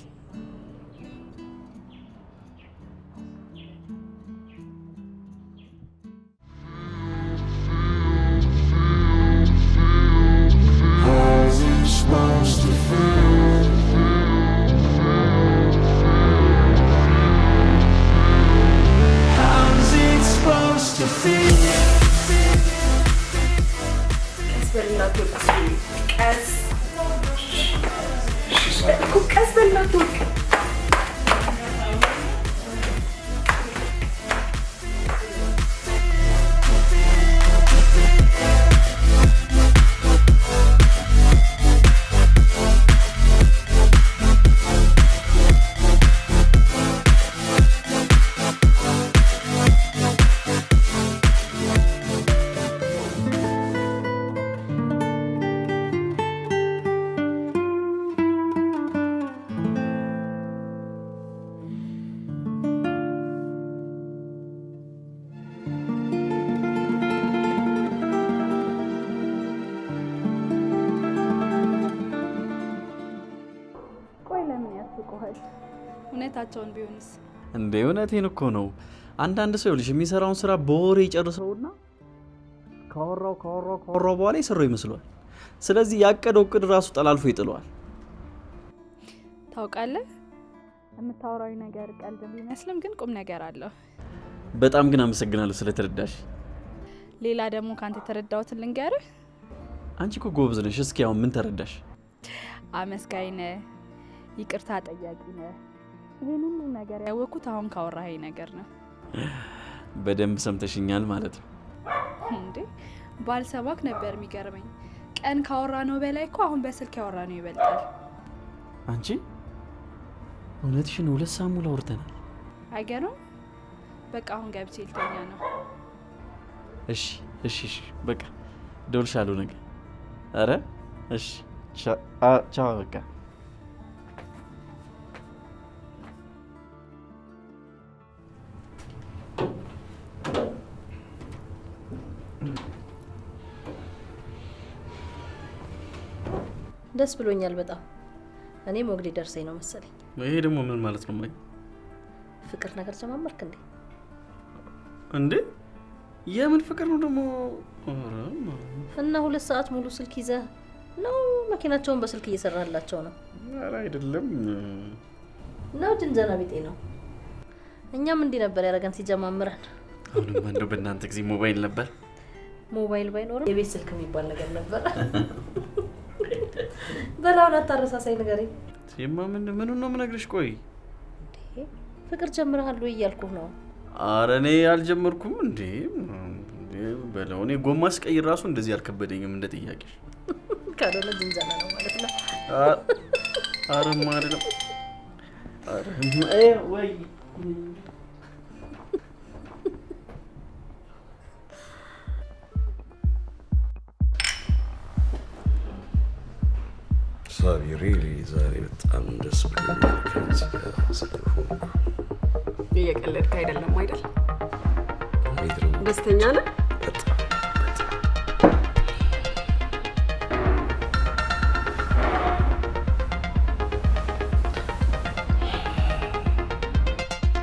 እውነታቸውን ቢሆንስ? እንዴ እውነቴን እኮ ነው። አንዳንድ ሰው ልጅ የሚሰራውን ስራ በወሬ ይጨርሰውና ካወራው በኋላ የሰራው ይመስለዋል። ስለዚህ ያቀደው እቅድ ራሱ ጠላልፎ ይጥለዋል። ታውቃለህ፣ የምታወራው ነገር ቀልድ ቢመስልም ግን ቁም ነገር አለው። በጣም ግን አመሰግናለሁ ስለተረዳሽ። ሌላ ደግሞ ካንተ የተረዳሁትን ልንገርህ። አንቺ እኮ ጎበዝ ነሽ። እስኪ አሁን ምን ተረዳሽ? አመስጋኝ ነህ፣ ይቅርታ ጠያቂ ነህ። ይሄን ሁሉ ነገር ያወቅኩት አሁን ካወራኸኝ ነገር ነው። በደንብ ሰምተሽኛል ማለት ነው። እንዴ ባልሰማክ ነበር የሚገርመኝ። ቀን ካወራ ነው በላይ እኮ አሁን በስልክ ያወራ ነው ይበልጣል። አንቺ እውነትሽን 2 ሰዓት ሙሉ አውርተናል። አይገርም? በቃ አሁን ገብቼ ልተኛ ነው። እሺ እሺ እሺ በቃ ደውልሻለሁ ነገ። አረ እሺ ቻው በቃ ደስ ብሎኛል በጣም። እኔ ሞግዲ ደርሰኝ ነው መሰለኝ። ይሄ ደግሞ ምን ማለት ነው? ማይ ፍቅር ነገር ጀማመርክ እንዴ? እንዴ የምን ፍቅር ነው ደግሞ? እና 2 ሰዓት ሙሉ ስልክ ይዘህ ነው መኪናቸውን በስልክ እየሰራላቸው ነው? ኧረ አይደለም ነው ጅንጀና ቢጤ ነው። እኛም እንዲህ ነበር ያረጋን ሲጀማምረን። አሁንም እንደው በእናንተ ጊዜ ሞባይል ነበር። ሞባይል ባይኖርም የቤት ስልክ የሚባል ነገር ነበር። በላውን አታረሳሳይ ንገረኝ። ምን ነው የምነግርሽ? ቆይ ፍቅር ጀምረሃል ወይ እያልኩህ ነው። ኧረ እኔ አልጀመርኩም እንዴ በለው። እኔ ጎማ ስቀይር ራሱ እንደዚህ አልከበደኝም እንደ ጥያቄሽ። ካልሆነ ጅንጀና ነው ማለት ነው። ኧረ አይደለም። ኧረ ወይ ሳቢ ሪሊ ዛሬ በጣም ደስ ብሎኛል ከአንቺ ጋር ስለሆንኩ። እየቀለድክ አይደለም አይደል? እንዴት ነው? ደስተኛ ነህ? በጣም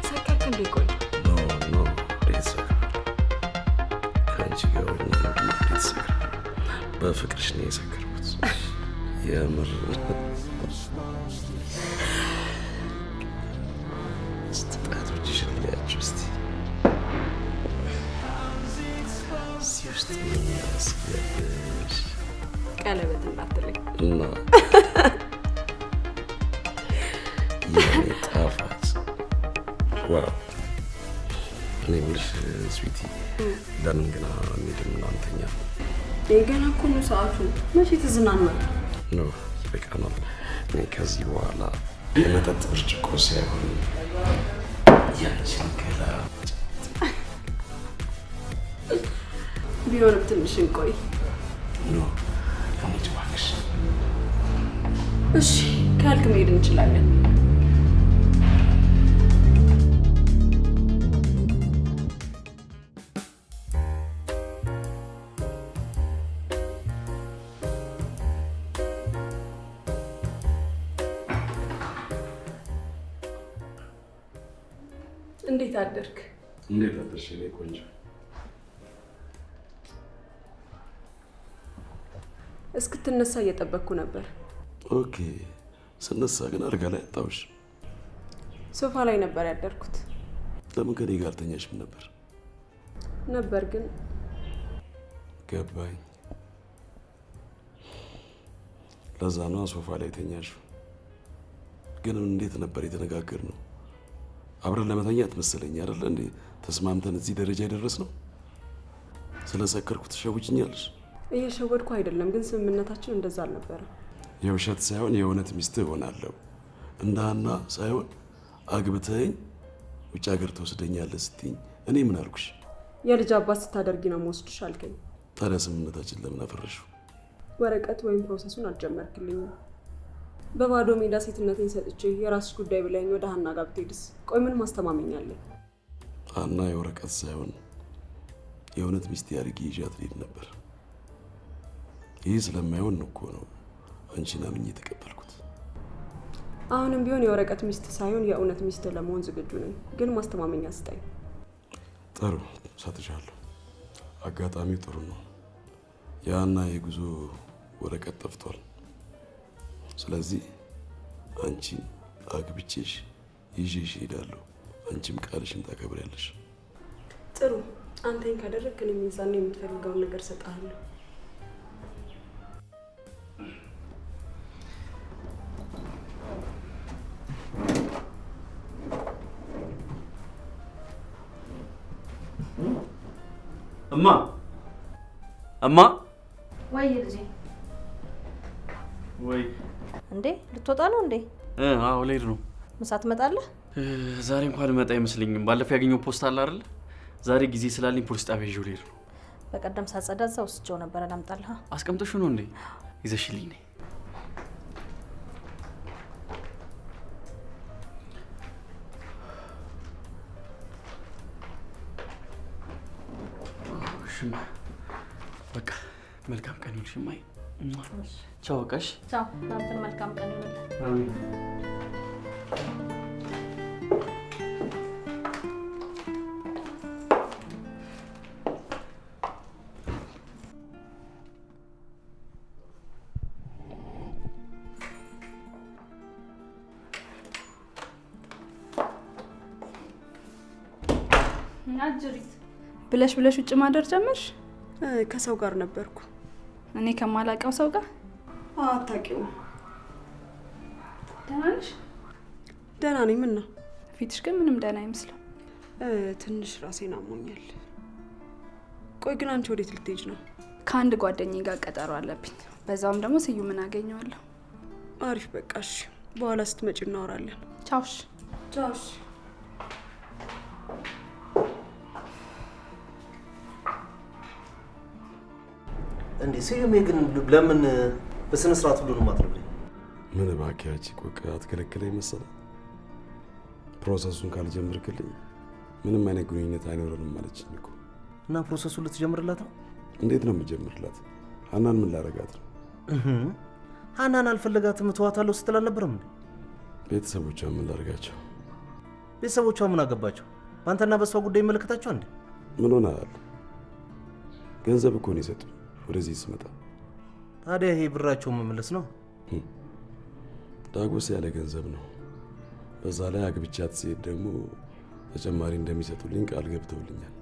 ሰከርክ እንዴ? ቆይ ኖ እንዴት ሰክራለሁ? ከአንቺ ጋር ሆኜ እንዴት ሰክራለሁ? በፍቅርሽ ነው የሰከርኩት። የምር ጣቶችሽን ልያቸው እስቲ። እዚህ ውስጥ ምን ያስገባሽ? ቀለበት እንዳትለኝ እና የኔ ጣፋጭ ዋው። እኔ የምልሽ ስዊቲ፣ ለምን ግን አንሄድም እናንተኛ? ገና እኮ ነው ሰዓቱ። መቼ ትዝናናል? ኖ ይበቃናል። እኔ ከዚህ በኋላ የመጠጥ ብርጭቆ ሳይሆን ያንቺን ገላ ቢሆንም ትንሽ እንቆይ። ኖ ለሞት እባክሽ። እሺ ካልክ መሄድ እንችላለን። እንዴት አደርክ? እንዴት አደርሽ የኔ ቆንጆ? እስክትነሳ እየጠበቅኩ ነበር። ኦኬ። ስነሳ ግን አልጋ ላይ አጣሁሽ። ሶፋ ላይ ነበር ያደርኩት። ለምን ከኔ ጋር አልተኛሽም ነበር? ነበር ግን ገባኝ። ለዛ ነው ሶፋ ላይ ተኛሽው። ግን እንዴት ነበር የተነጋገርነው? አብረን ለመተኛት መሰለኝ አይደል እንዴ ተስማምተን እዚህ ደረጃ የደረስነው? ስለሰከርኩ ትሸውጅኛለሽ? እየሸወድኩ አይደለም፣ ግን ስምምነታችን እንደዛ አልነበረ። የውሸት ሳይሆን የእውነት ሚስትህ እሆናለሁ። እንደ ሀና ሳይሆን አግብተኸኝ ውጭ ሀገር ትወስደኛለህ ስትይኝ እኔ ምን አልኩሽ? የልጅ አባት ስታደርጊ ነው የምወስድሽ አልከኝ። ታዲያ ስምምነታችን ለምን አፈረሽው? ወረቀት ወይም ፕሮሰሱን አልጀመርክልኝም። በባዶ ሜዳ ሴትነቴን ሰጥቼ የራስሽ ጉዳይ ብለኝ ወደ ሀና ጋር ብትሄድስ? ቆይ ምን ማስተማመኛ አለኝ? ሀና የወረቀት ሳይሆን የእውነት ሚስቴ አድርጌ ይዣት ልሄድ ነበር። ይህ ስለማይሆን እኮ ነው አንቺን አምኜ የተቀበልኩት። አሁንም ቢሆን የወረቀት ሚስት ሳይሆን የእውነት ሚስት ለመሆን ዝግጁ ነኝ፣ ግን ማስተማመኛ ስጠኝ። ጥሩ ሰጥሻለሁ። አጋጣሚው ጥሩ ነው። የሀና የጉዞ ወረቀት ጠፍቷል። ስለዚህ አንቺን አግብቼሽ ይዤሽ እሄዳለሁ። አንቺም ቃልሽን ታከብሪያለሽ። ጥሩ። አንተን ካደረግክ እኔ ሚዛን የምትፈልገውን ነገር ሰጣለሁ። እማ ወይ ልጄ። ወይ እንዴ ልትወጣ ነው እንዴ? አዎ ልሄድ ነው። ምሳ ትመጣለህ? ዛሬ እንኳን መጣ አይመስልኝም። ባለፈው ያገኘው ፖስት አለ አይደል? ዛሬ ጊዜ ስላለኝ ፖሊስ ጣቢያ ይዤው ልሄድ ነው። በቀደም ሳጸዳ እዛው ወስጄው ነበር። ላምጣልህ? አስቀምጠሽ ነው እንዴ? ይዘሽልኝ ነይ። ሽማ በቃ መልካም ቀን ይሁን ሽማዬ። ቻው በቃሽ። ቻው። አንተን መልካም ቀን ይሁንልህ። አሜን። አጅሪት ብለሽ ውጭ ማደር ጀመርሽ? ከሰው ጋር ነበርኩ። እኔ ከማላውቀው ሰው ጋር? አታውቂውም? ደህና ነሽ? ደህና ነኝ። ምን ነው? ፊትሽ ግን ምንም ደህና አይመስልም። ትንሽ ራሴን አሞኛል። ቆይ ግን አንቺ ወዴት ልትሄጂ ነው? ከአንድ ጓደኛዬ ጋር ቀጠሮ አለብኝ። በዛውም ደግሞ ስዩምን አገኘዋለሁ። አሪፍ። በቃ እሺ፣ በኋላ ስትመጪ እናወራለን። ቻውሽ። ቻውሽ። እንዴ ስዩሜ ግን ለምን በስነ ስርዓት ሁሉንም አትነግሪኝ? ምን እባክህ ያቺ ቆቅ አትከለክለኝ መሰለህ። ፕሮሰሱን ካልጀመርክልኝ ምንም አይነት ግንኙነት አይኖረንም አለችኝ እኮ። እና ፕሮሰሱን ልትጀምርላት ነው? እንዴት ነው የምጀምርላት? ሀናን ምን ላደርጋት ነው? ሀናን አልፈለጋትም እተዋታለሁ ስትል አልነበረም እንዴ? ቤተሰቦቿ ምን ላደርጋቸው? ቤተሰቦቿ ምን አገባቸው? በአንተና በሷ ጉዳይ ይመለከታቸዋል እንዴ? ምን ሆነሃል? ገንዘብ እኮ ነው የሰጡኝ ወደዚህ ስመጣ። ታዲያ ይሄ ብራቸውን መመለስ ነው? ዳጎስ ያለ ገንዘብ ነው። በዛ ላይ አግብቻት ሲሄድ ደግሞ ተጨማሪ እንደሚሰጡልኝ ቃል ገብተውልኛል።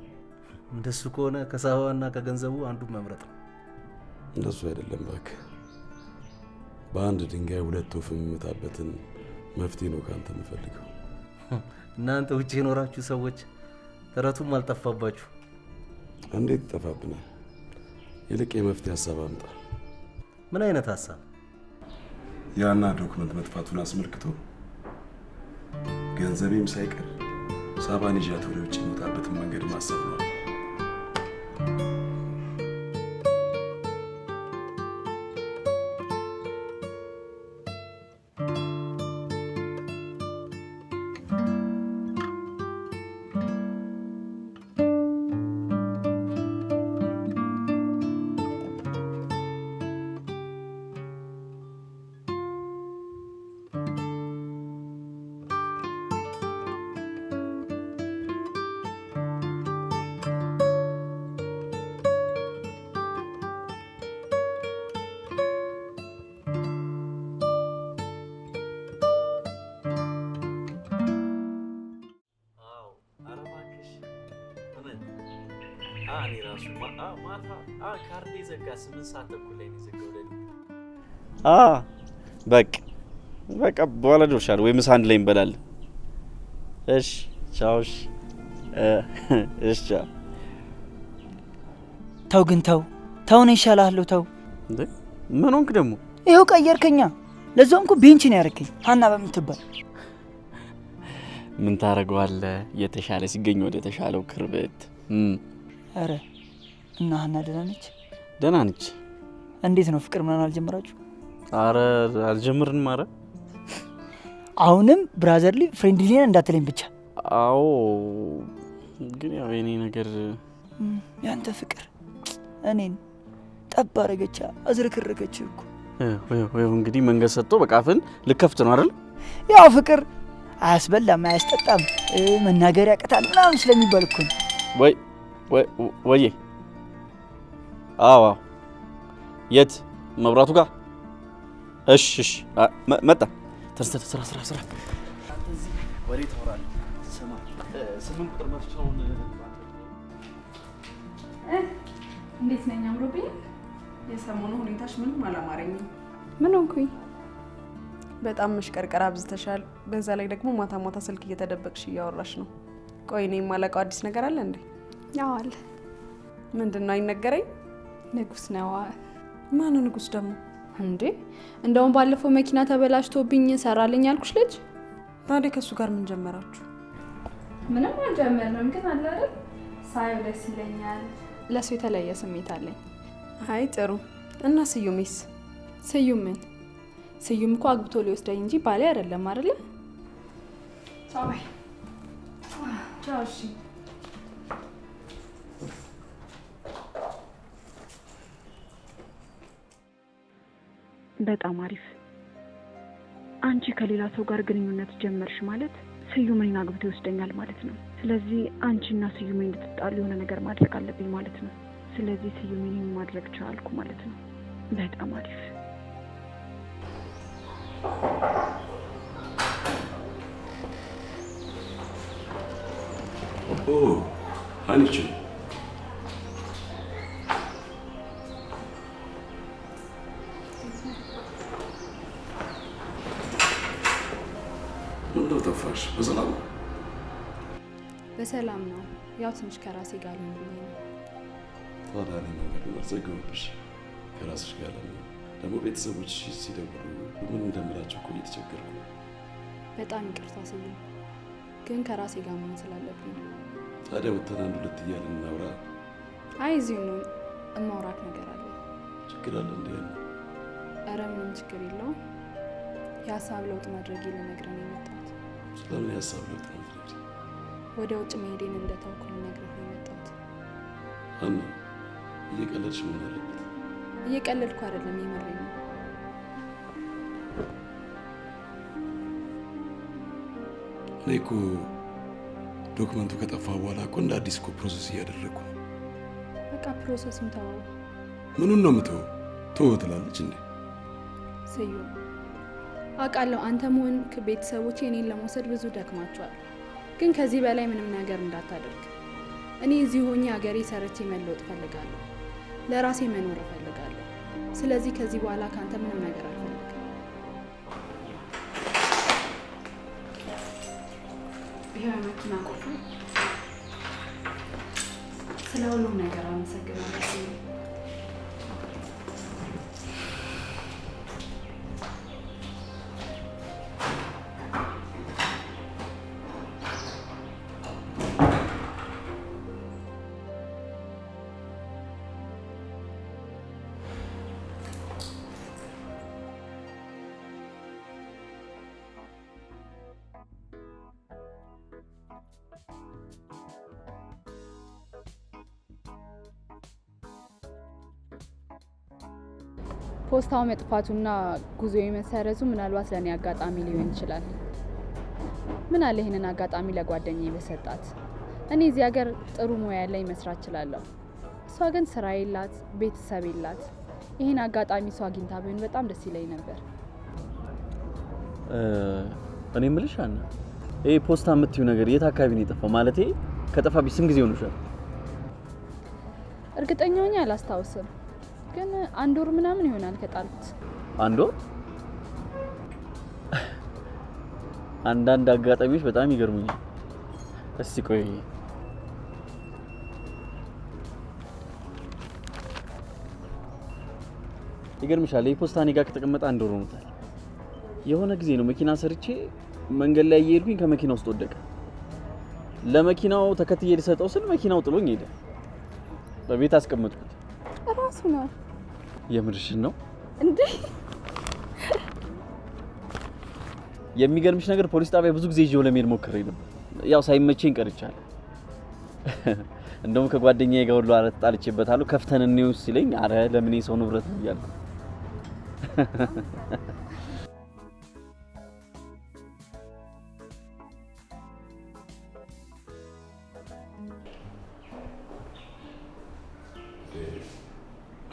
እንደሱ ከሆነ ከሳባና ከገንዘቡ አንዱን መምረጥ ነው። እንደሱ አይደለም እባክህ። በአንድ ድንጋይ ሁለት ወፍ የምመታበትን መፍትሄ ነው ካንተ የምፈልገው። እናንተ ውጭ የኖራችሁ ሰዎች ተረቱም አልጠፋባችሁ። እንዴት ይጠፋብናል? ይልቅ የመፍትሄ ሀሳብ አምጣ። ምን አይነት ሀሳብ? ያና ዶክመንት መጥፋቱን አስመልክቶ ገንዘቤም ሳይቀር ሳባን ይዣት ወደ ውጭ የምወጣበትን መንገድ ማሰብ ነው። እኔ ራሱ ማታ ካርዴ ዘጋ 8 ሰዓት ተኩል ላይ ነው ዘጋው ለኔ። በቃ በኋላ ደርሻለሁ ወይ ምሳ አንድ ላይ እንበላለን። እሺ ቻውሽ። እሺ ተው ግን ተው ነው ይሻላል። ተው እንዴ ምን ሆንክ ደግሞ? ይኸው ቀየርከኛ። ለዛውም እኮ ቤንች ነው ያደረከኝ ሀና በምትባል። ምን ታረጋዋለህ? የተሻለ ሲገኝ ወደ ተሻለው ክርበት። አረ እና ሀና ደህና ነች? ደህና ነች። እንዴት ነው ፍቅር ምናምን አልጀመራችሁ? አረ አልጀምርንም። አረ አሁንም ብራዘርሊ ፍሬንድሊ ነን እንዳትለኝ ብቻ። አዎ ግን ያው የኔ ነገር ያንተ ፍቅር እኔን ጠብ አረገቻ፣ አዝረከረከች እኮ። ወይ እንግዲህ መንገድ ሰጥቶ በቃፍን ልከፍት ነው አይደል? ያው ፍቅር አያስበላም አያስጠጣም መናገር ያቀታል ምናምን ስለሚባል እኮ ነው። ወይ አዎ የት መብራቱ ጋር? እሺ መጣ። ስራ እዚህ ወሬ ታወራለህ። ስማ 8 ቁጥር መፍቻውን እንዴት ነኝ? አምሮብኝ? የሰሞኑ ሁኔታሽ ምንም አላማረኝም። ምን ሆንኩኝ? በጣም መሽቀርቀር አብዝተሻል። በዛ ላይ ደግሞ ማታ ስልክ እየተደበቅሽ እያወራሽ ነው። ቆይ እኔ የማላውቀው አዲስ ነገር አለ እንዴ? ያው አለ። ምንድነው? አይነገረኝ። ንጉስ ነው። ማነው ንጉስ ደግሞ? እንዴ እንደውም ባለፈው መኪና ተበላሽቶብኝ ሰራልኝ ያልኩሽ ልጅ ታዲያ ከሱ ጋር ምን ጀመራችሁ? ምንም አልጀመርንም፣ ግን አለ አይደል ሳየው ደስ ይለኛል። ለሱ የተለየ ስሜት አለኝ። አይ ጥሩ። እና ስዩሜስ? ስዩም ምን? ስዩም እኮ አግብቶ ሊወስደኝ እንጂ ባሌ አይደለም አይደለ? ቻው ባይ። ቻው። እሺ በጣም አሪፍ። አንቺ ከሌላ ሰው ጋር ግንኙነት ጀመርሽ ማለት ስዩምን አግብቶ ይወስደኛል ማለት ነው። ስለዚህ አንቺና ስዩምን እንድትጣሉ የሆነ ነገር ማድረግ አለብኝ ማለት ነው። ስለዚህ ስዩምን ማድረግ ቻልኩ ማለት ነው። በጣም አሪፍ። ኦ አንቺ ምነው ጠፋሽ? በሰላም ነው? በሰላም ነው። ያው ትንሽ ከራሴ ጋር ነው ብዬ ነው። ታዲያ መንገድ ማዘገቡብሽ ከራስሽ ጋር ለምን? ደግሞ ቤተሰቦች ሲደውሉ ምን እንደምላቸው እኮ እየተቸገርኩ። በጣም ይቅርታ ስዩም፣ ግን ከራሴ ጋር መሆን ስላለብኝ ነው። ታዲያ ወተን አንድ ሁለት እያልን እናውራ። አይ እዚሁ ነው እማውራት ነገር አለ። ችግር አለ እንዴ? ኧረ ምንም ችግር የለውም። የሀሳብ ለውጥ ማድረግ ልነግርህ ነው የመጣሁት። ስለምን የሀሳብ ለውጥ ነው የምትነግሪኝ? ወደ ውጭ መሄዴን እንደተውኩ ልነግርህ ነው የመጣሁት። አና እየቀለድሽ መሆን አለበት። እየቀለድኩ አይደለም፣ የምሬን ነው። እኔ እኮ ዶክመንቱ ከጠፋ በኋላ እኮ እንደ አዲስ እኮ ፕሮሰስ እያደረግኩ ነው። በቃ ፕሮሰሱን ተወው። ምኑን ነው የምተወው? ተወው ትላለች እንዴ? ስዩም አውቃለሁ፣ አንተም ሆንክ ቤተሰቦቼ እኔን ለመውሰድ ብዙ ደክማቸዋል። ግን ከዚህ በላይ ምንም ነገር እንዳታደርግ። እኔ እዚህ ሆኜ ሀገሬ ሰርቼ መለወጥ እፈልጋለሁ። ለራሴ መኖር እፈልጋለሁ። ስለዚህ ከዚህ በኋላ ከአንተ ምንም ነገር አልፈልግም። ይሄ መኪና ቁልፉ። ስለ ሁሉም ነገር አመሰግናለሁ። ፖስታው መጥፋቱና ጉዞ የመሰረዙ ምናልባት ለኔ አጋጣሚ ሊሆን ይችላል። ምን አለ ይሄንን አጋጣሚ ለጓደኛዬ በሰጣት። እኔ እዚህ ሀገር ጥሩ ሙያ ላይ መስራት እችላለሁ። እሷ ግን ስራ የላት፣ ቤተሰብ የላት። ይሄን አጋጣሚ እሷ አግኝታ ቢሆን በጣም ደስ ይለኝ ነበር። እኔ የምልሽ አና ይሄ ፖስታ የምትይው ነገር የት አካባቢ ነው የጠፋው? ማለቴ ከጠፋብሽ ስንት ጊዜ ሆኖሻል? እርግጠኛ ሆኜ አላስታውስም፣ ግን አንድ ወር ምናምን ይሆናል ከጣልኩት። አንድ ወር? አንዳንድ አጋጣሚዎች በጣም ይገርሙኛል። እስቲ ቆይ ይገርምሻል፣ ይሄ ፖስታ እኔ ጋር ከተቀመጠ አንድ ወር ሆኖታል። የሆነ ጊዜ ነው መኪና ሰርቼ መንገድ ላይ እየሄድኩኝ ከመኪና ውስጥ ወደቀ። ለመኪናው ተከትዬ ልሰጠው ስል መኪናው ጥሎኝ ሄደ። በቤት አስቀመጥኩት። ራሱ ነው። የምርሽን ነው እንዴ? የሚገርምሽ ነገር ፖሊስ ጣቢያ ብዙ ጊዜ ይዤው ለመሄድ ሞክሬ ነበር። ያው ሳይመቸኝ ቀርቻለሁ። እንደውም ከጓደኛዬ ጋር ሁሉ አረ ተጣልቼበታለሁ። ከፍተን እንየው ሲለኝ አረ ለምን ሰው ንብረት ነው እያልኩ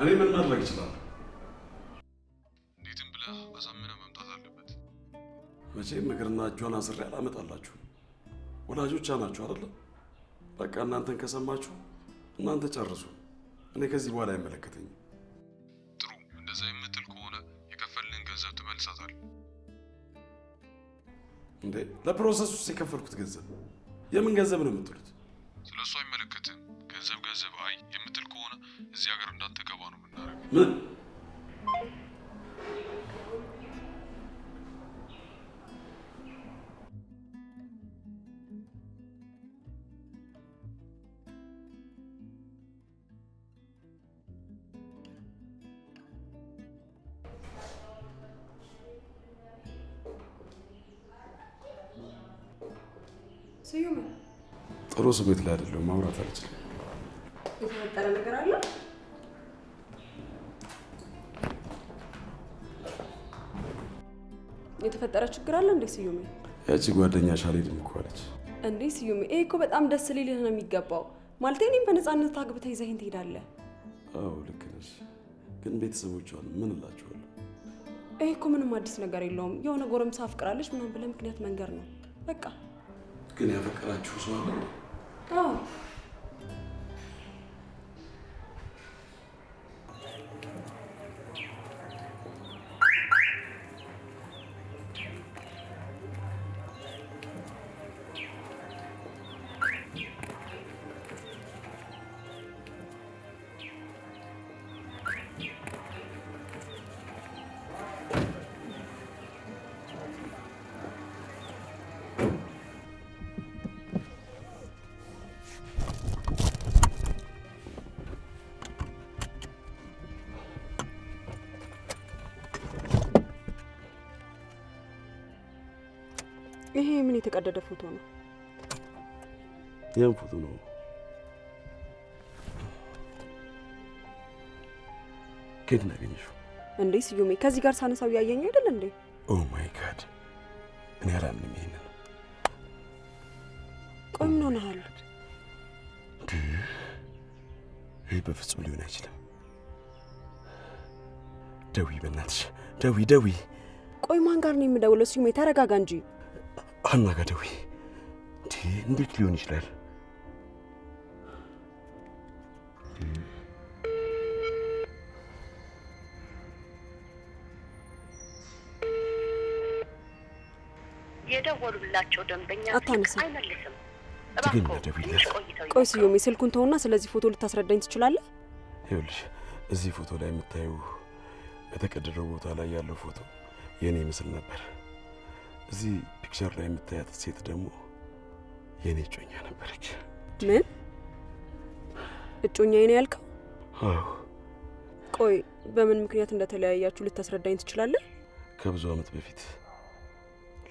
እኔ ምን ማድረግ እችላለሁ? እንዴትም ብለህ አሳምነህ መምጣት አለበት። መቼም እግርና እጇን አስሬ አላመጣላችሁ። ወላጆቿ ናችሁ አይደለ? በቃ እናንተን ከሰማችሁ እናንተ ጨርሱ። እኔ ከዚህ በኋላ አይመለከተኝም። ጥሩ፣ እንደዛ የምትል ከሆነ የከፈልንን ገንዘብ ትመልሳታለህ። እንዴ ለፕሮሰስ ውስጥ የከፈልኩት ገንዘብ የምን ገንዘብ ነው የምትሉት? ስለሱ አይመለከትም። ገንዘብ አይ የምትል ከሆነ እዚህ ሀገር እንዳትገባ ነው የምናደርገው። ምን? ስዩም ጥሩ ስሜት ላይ አይደለሁም፣ ማውራት አልችልም። የተፈጠረ ነገር አለ? የተፈጠረ ችግር አለ እንዴ ስዩም? ያቺ ጓደኛሽ አልሄድም እኮ አለች። እንዴ ስዩም፣ ይሄ እኮ በጣም ደስ ሊልህ ነው የሚገባው። ማለት እኔም በነፃነት አግብተህ ይዘኸኝ ትሄዳለህ። አዎ ልክ ነሽ፣ ግን ቤተሰቦቿን ምን እላቸዋለሁ? ይሄ እኮ ምንም አዲስ ነገር የለውም። የሆነ ጎረምሳ አፍቅራለች ምናምን ብለህ ምክንያት መንገር ነው በቃ። ግን ያፈቀራችሁ ሰው አለ? አዎ ይሄ ምን የተቀደደ ፎቶ ነው? ያን ፎቶ ነው። ከየት ነው ያገኘሽው? እንዴ ስዩሜ፣ ከዚህ ጋር ሳነሳው ያየኝ አይደል እንዴ? ኦ ማይ ጋድ፣ እኔ አላምንም ይሄንን። ቆይ ምን ሆነሃል? ይሄ በፍጹም ሊሆን አይችልም። ደዊ፣ በእናትሽ ደዊ። ቆይ ማን ጋር ነው የምደውለው? ስዩሜ ተረጋጋ እንጂ። ሀና ጋር ደዊ። እንዴት ሊሆን ይችላል? የደወሉላቸው ደንበኛ አይመልስም። ቆይ ስዩሜ ስልኩን ተውና ስለዚህ ፎቶ ልታስረዳኝ ትችላለህ? ይኸውልሽ እዚህ ፎቶ ላይ የምታዩ በተቀደደው ቦታ ላይ ያለው ፎቶ የኔ ምስል ነበር። እዚህ ፒክቸር ላይ የምታያት ሴት ደግሞ የኔ እጮኛ ነበረች። ምን እጮኛዬ ነው ያልከው? አዎ። ቆይ በምን ምክንያት እንደተለያያችሁ ልታስረዳኝ ትችላለህ? ከብዙ ዓመት በፊት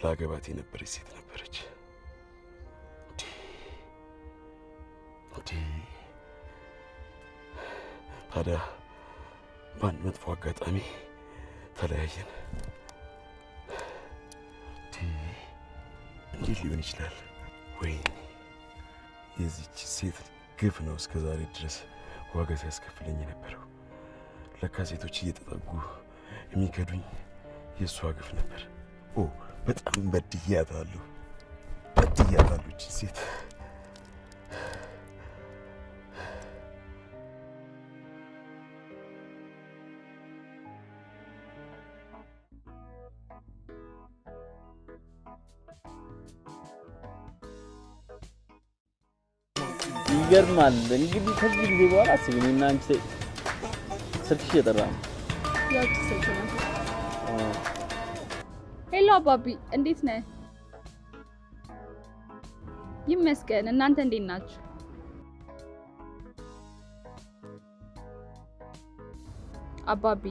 ላገባት የነበረች ሴት ነበረች። ታዲያ በአንድ መጥፎ አጋጣሚ ተለያየን። እንዴት ሊሆን ይችላል? ወይኔ የዚች ሴት ግፍ ነው እስከ ዛሬ ድረስ ዋጋ ሲያስከፍለኝ የነበረው። ለካ ሴቶች እየተጠጉ የሚከዱኝ የእሷ ግፍ ነበር። ኦ በጣም በድያታለሁ እቺ ሴት። ይገርማል። እንግዲህ ከዚህ ጊዜ በኋላ አስቢ፣ እኔና አንቺ ስልክሽ እየጠራ ነው። ያው ስልክ ነው። ሄሎ አባቢ፣ እንዴት ነህ? ይመስገን። እናንተ እንዴት ናችሁ? አባቢ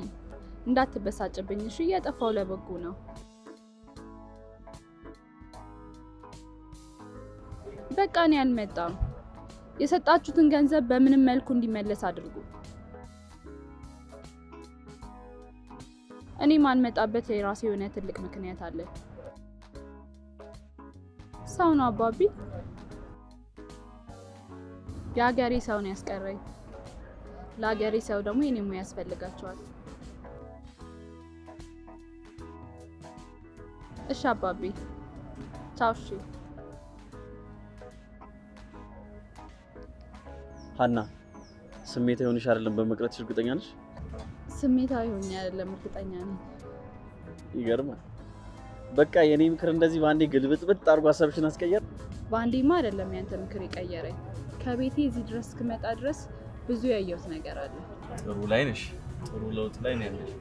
እንዳትበሳጭብኝ እሺ። እየጠፋው ለበጎ ነው። በቃ እኔ አልመጣም። የሰጣችሁትን ገንዘብ በምንም መልኩ እንዲመለስ አድርጉ። እኔ ማንመጣበት የራሴ የሆነ ትልቅ ምክንያት አለ። ሰው ነው አባቢ፣ የሀገሬ ሰው ነው ያስቀረኝ። ለሀገሬ ሰው ደግሞ የኔ ሙያ ያስፈልጋቸዋል። እሺ አባቢ፣ ቻው። እሺ ሀና፣ ስሜታዊ ሆነሽ አይደለም በመቅረትሽ እርግጠኛ ነሽ? ስሜታዊ ሆኜ አይደለም፣ እርግጠኛ ነኝ። ይገርማል። በቃ የኔ ምክር እንደዚህ ባንዴ ግልብጥብጥ አድርጎ ሀሳብሽን አስቀየር። ባንዴማ አይደለም ያንተ ምክር የቀየረኝ። ከቤቴ እዚህ ድረስ እስክመጣ ድረስ ብዙ ያየሁት ነገር አለ። ጥሩ ላይ ነሽ፣ ጥሩ ለውጥ ላይ ነው ያለሽ።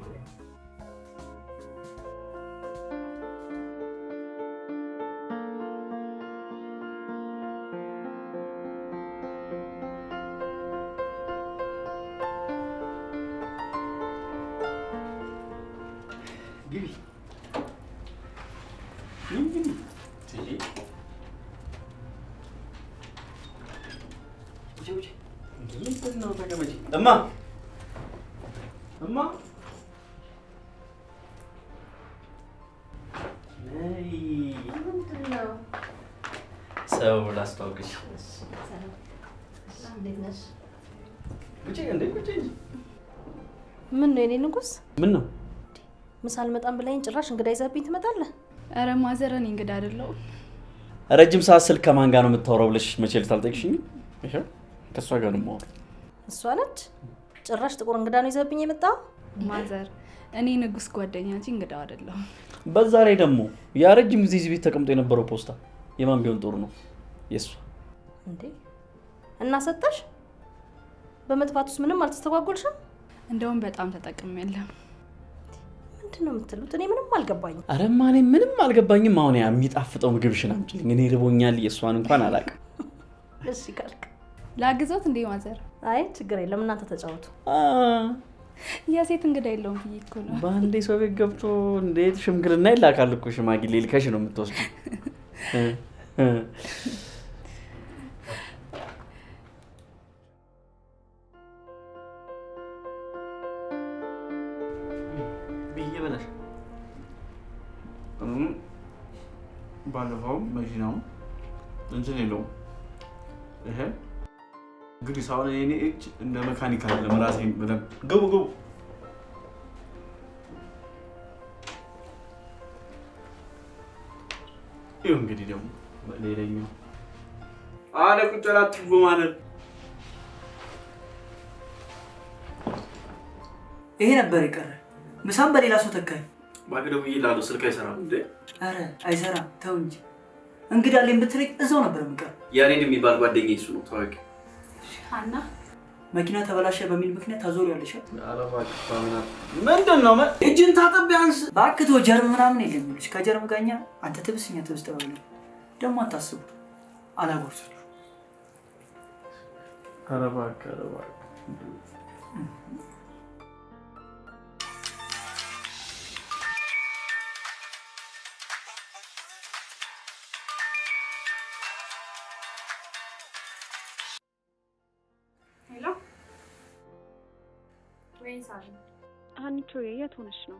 ምንድነው? ተቀመጪ። እማ ነይ። ምንድነው? ሰው ላስተዋውቅሽ። እንዴት ነሽ? ቁጭ እንጂ። ምን ነው የኔ ንጉስ? ምን ነው? ምሳ አልመጣም ብላኝ ጭራሽ እንግዳ ይዘብኝ ትመጣለህ? ኧረ ማዘር እኔ እንግዳ አይደለሁም። ረጅም ሰዓት ስልክ ከማን ጋር ነው የምታወራው ብለሽ መቼ ልታልጠይቅሽኝ? እሺ ከሷ ጋር ነው የማወራው። እሷ ነች? ጭራሽ ጥቁር እንግዳ ነው ይዘብኝ የመጣው? ማዘር እኔ ንጉስ ጓደኛ እንጂ እንግዳው አይደለሁም። በዛ ላይ ደግሞ ያ ረጅም ጊዜ እዚህ ቤት ተቀምጦ የነበረው ፖስታ የማን ቢሆን ጥሩ ነው? የእሷ። እንዴ እና ሰጠሽ? በመጥፋት ውስጥ ምንም አልተስተጓጎልሽም? እንደውም በጣም ተጠቅሜያለሁ። ምንድን ነው የምትሉት? እኔ ምንም አልገባኝም። ኧረ እማ እኔ ምንም አልገባኝም። አሁን ያ የሚጣፍጠው ምግብሽን አምጪልኝ። እኔ ርቦኛል። የእሷን እንኳን አላውቅም። እሺ ካልክ ላግዞት እንዴ ማዘር? አይ ችግር የለም እናንተ ተጫወቱ። የሴት እንግዳ የለውም ብዬ እኮ ነው። በአንዴ ሰው ቤት ገብቶ እንዴት ሽምግልና ይላካል እኮ። ሽማግሌ ልከሽ ነው የምትወስጂው። ብዬ በላሽ። ባለፈው መኪናው እንትን የለውም። ይሄ እንግዲህ ሳሁን የኔ እጅ እንደ መካኒክ አይደለም። ራሴን በደምብ ግቡ ይኸው እንግዲህ ደግሞ ሌላኛው አለ ቁጭ አትጎ ማለት ይሄ ነበር የቀረ። ምሳም በሌላ ሰው ተካኝ። ባግደው ይላሉ። ስልክ አይሰራም እንዴ? አረ አይሰራም። ተው እንጂ እንግዳ አለኝ ብትለኝ እዛው ነበር የምቀር። ያሬድ የሚባል ጓደኛዬ እሱ ነው ታዋቂ። ሀና መኪና ተበላሸ በሚል ምክንያት ታዞሪያለሽ። ምንድን ነው እጅን ታጠብ ቢያንስ። እባክህ ተው፣ ጀርም ምናምን የለም ይልሽ። ከጀርም ጋኛ አንተ ትብስ እኛ ትብስ ተባለ። ደግሞ አታስቡ አላጎርሱ። ኧረ እባክህ ሀኒቾ የት ሆነሽ ነው?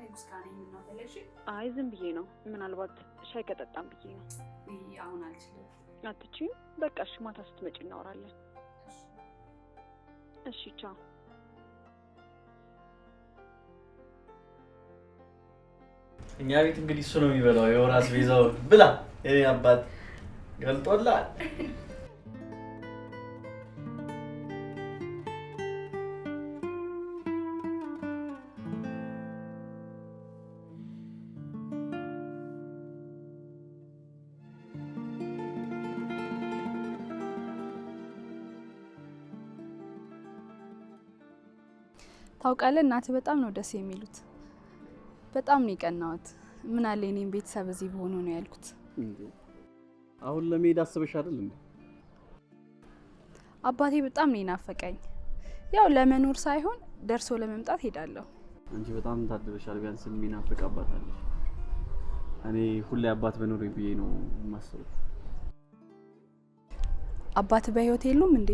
ንጉስ ጋር ነኝ። ምን አፈለሽ? አይ ዝም ብዬ ነው። ምናልባት ሻይ ከጠጣም ብዬ ነው። አሁን አልችልም። አትችይም? በቃ እሺ፣ ማታ ስትመጪ እናወራለን። እሺ ቻው። እኛ ቤት እንግዲህ እሱ ነው የሚበላው። የወራስ ቤዛው ብላ የኔ አባት ገልጦላል። ታውቃለህ እናትህ በጣም ነው ደስ የሚሉት። በጣም ነው የቀናሁት። ምን አለ እኔም ቤተሰብ እዚህ በሆኑ ነው ያልኩት። አሁን ለመሄድ አስበሽ አይደል እንዴ? አባቴ በጣም ነው የናፈቀኝ። ያው ለመኖር ሳይሆን ደርሶ ለመምጣት ሄዳለሁ። አንቺ በጣም ታድለሻል። ቢያንስ የሚናፍቅ አባት አለ። እኔ ሁሌ አባት በኖር ብዬ ነው የማስበው። አባት በህይወት የሉም እንዴ?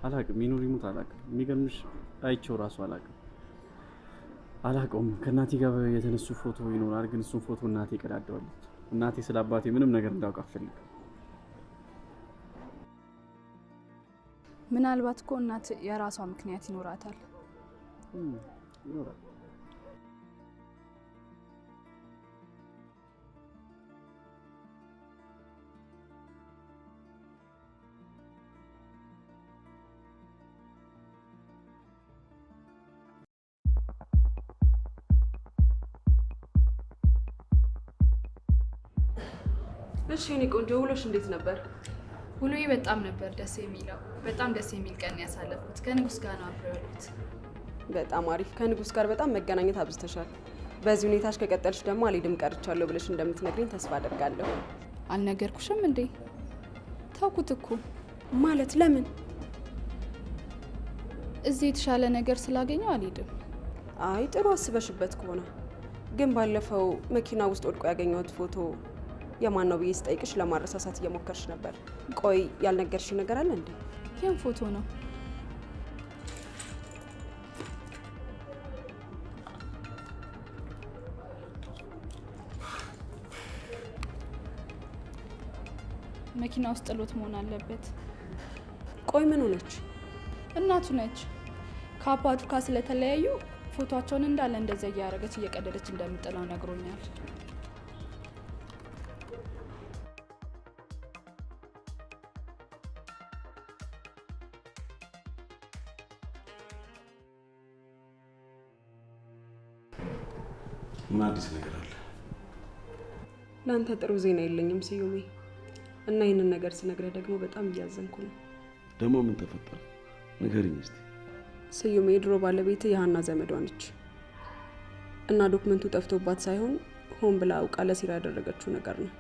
አላውቅም። ይኑር ይሙት አላውቅም። የሚገርምሽ አይቼው ራሱ አላውቀውም። ከእናቴ ጋር የተነሱ ፎቶ ይኖራል፣ ግን እሱን ፎቶ እናቴ ቀዳደዋለች። እናቴ ስለ አባቴ ምንም ነገር እንዳውቅ አትፈልግም። ምናልባት እኮ እናት የራሷ ምክንያት ይኖራታል። ይኖራል። እሺ እኔ ቆንጆ ውሎሽ እንዴት ነበር? ውሎዬ በጣም ነበር ደስ የሚለው። በጣም ደስ የሚል ቀን ያሳለፍኩት። ከንጉስ ጋር ነው አብረው ያሉት። በጣም አሪፍ። ከንጉስ ጋር በጣም መገናኘት አብዝተሻል። በዚህ ሁኔታሽ ከቀጠልሽ ደግሞ አልሄድም ቀርቻለሁ ብለሽ እንደምትነግሪኝ ተስፋ አደርጋለሁ። አልነገርኩሽም እንዴ? ታውኩት እኮ። ማለት ለምን? እዚህ የተሻለ ነገር ስላገኘው አልሄድም። አይ ጥሩ አስበሽበት ከሆነ ግን ባለፈው መኪና ውስጥ ወድቆ ያገኘሁት ፎቶ የማን ነው ብዬ ስጠይቅሽ ለማረሳሳት እየሞከርሽ ነበር። ቆይ ያልነገርሽ ነገር አለ እንዴ? ይህም ፎቶ ነው። መኪና ውስጥ ጥሎት መሆን አለበት። ቆይ ምን ሆነች? እናቱ ነች። ከአባቱ ጋር ስለተለያዩ ፎቶቸውን እንዳለ እንደዚያ እያደረገች እየቀደደች እንደምጥለው ነግሮኛል። ምን አዲስ ነገር አለ? ለአንተ ጥሩ ዜና የለኝም ስዩሜ። እና ይህንን ነገር ስነግረህ ደግሞ በጣም እያዘንኩ ነው። ደግሞ ምን ተፈጠረ? ንገሪኝ እስቲ። ስዩሜ የድሮ ባለቤት የሀና ዘመዷ ነች እና ዶክመንቱ ጠፍቶባት ሳይሆን ሆን ብላ አውቃ ለሴራ ያደረገችው ነገር ነው።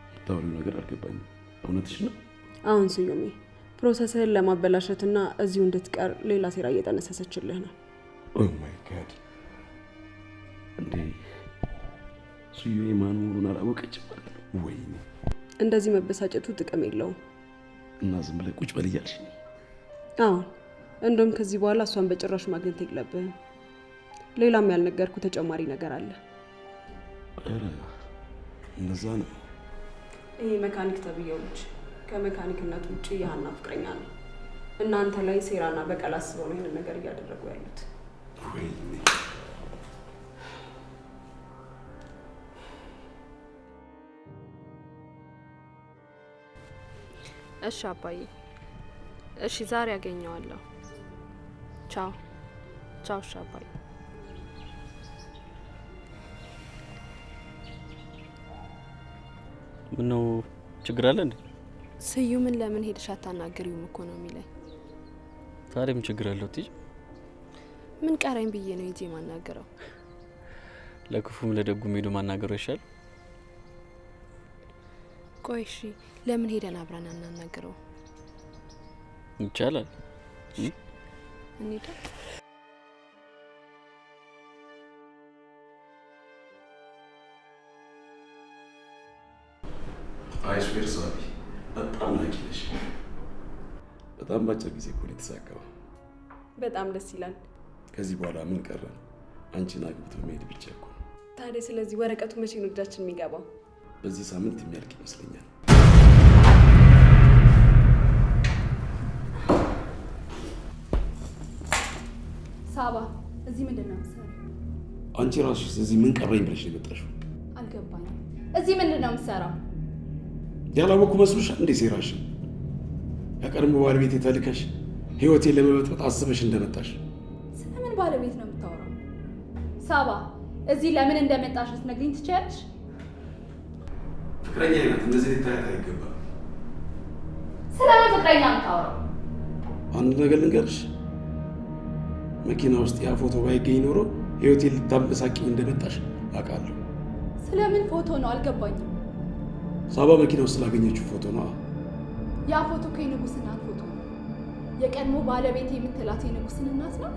የምታወሪው ነገር አልገባኝም። እውነትሽ ነው? አሁን ስዩሜ ፕሮሰስህን ለማበላሸትና እዚሁ እንድትቀር ሌላ ሴራ እየጠነሰሰችልህ ነው። ኦ ማይ ጋድ! እንዴ ስዩሜ ማን መሆኑን አላወቀችም ማለት ነው? ወይኔ! እንደዚህ መበሳጨቱ ጥቅም የለውም። እና ዝም ብለህ ቁጭ በል እያልሽ ነው? አዎ፣ እንደውም ከዚህ በኋላ እሷን በጭራሽ ማግኘት የለብህም። ሌላም ያልነገርኩ ተጨማሪ ነገር አለ። ኧረ እንደዛ ነው? ይሄ መካኒክ ተብዬው ልጅ ከመካኒክነት ውጪ የሀና ፍቅረኛ ነው። እናንተ ላይ ሴራና በቀል አስበው ነው ይህንን ነገር እያደረጉ ያሉት። ወይኔ! እሺ አባዬ፣ እሺ ዛሬ ያገኘዋለሁ። ቻው ቻው። እሺ አባዬ። ምነው ችግር አለ እንዴ? ስዩምን ለምን ሄደሽ አታናግሪውም እኮ ነው የሚለኝ። ታዲያ ምን ችግር አለው? ትይ ምን ቀረኝ ብዬ ነው ሂጄ ማናገረው። ለክፉም ለደጉም ሄዶ ማናገሩ ይሻል። ቆይ እሺ ለምን ሄደን አብረን አናናግረው? ይቻላል። እንሂድ። አይስዌር ሳቢ በጣም ላኪ ነሽ። በጣም ባጭር ጊዜ እኮ ነው የተሳካው። በጣም ደስ ይላል። ከዚህ በኋላ ምን ቀረ? አንቺን አግብቶ መሄድ ብቻ እኮ። ታዲያ ስለዚህ ወረቀቱ መቼ ነው እጃችን የሚገባው? በዚህ ሳምንት የሚያልቅ ይመስለኛል። ሳባ፣ እዚህ ምንድን ነው የምትሰራው? አንቺ ራስሽ እዚህ ምን ቀረኝ ብለሽ ነው የመጣሽው? አልገባኝም። እዚህ ምንድን ነው የምትሰራው? ያላወኩ መስሎሻል እንዴ? ሴራሽ ያቀድሞ ባለቤት የተልከሽ ህይወቴን ለመበጥበጥ አስበሽ እንደመጣሽ። ስለምን ባለቤት ነው የምታወራው? ሳባ፣ እዚህ ለምን እንደመጣሽ ልትነግሪኝ ትችያለሽ? ፍቅረኛ አይነት እንደዚህ ልታያት አይገባም። ስለምን ፍቅረኛ የምታወራው? አንድ ነገር ልንገርሽ፣ መኪና ውስጥ ያ ፎቶ ባይገኝ ኖሮ ህይወቴን ልታመሳቂኝ እንደመጣሽ አውቃለሁ። ስለምን ፎቶ ነው? አልገባኝም። ሳባ መኪና ውስጥ ስላገኘችው ፎቶ ነው። ያ ፎቶ እኮ የንጉስ እናት ፎቶ ነው። የቀድሞ ባለቤት የምትላት የንጉስን እናት ነው።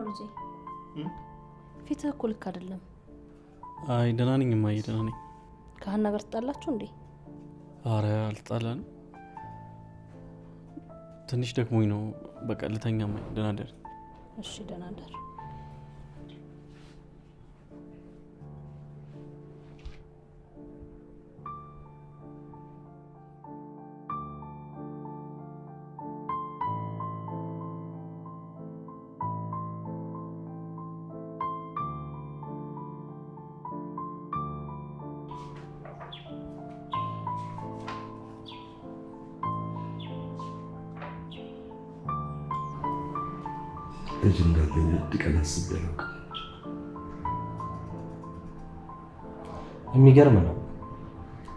ልጄ? ፊትህ እኮ ልክ አይደለም። አይ ደህና ነኝ እማዬ፣ ደህና ነኝ። ከሀና ጋር ትጣላችሁ እንዴ? አረ አልጣላንም። ትንሽ ደክሞኝ ነው። በቃ ልተኛ እማዬ። ደህና ደር። እሺ ደህና ደር። ልጅ እንዳለኝ አንድ ቀን አስቤ አላውቅም። የሚገርም ነው።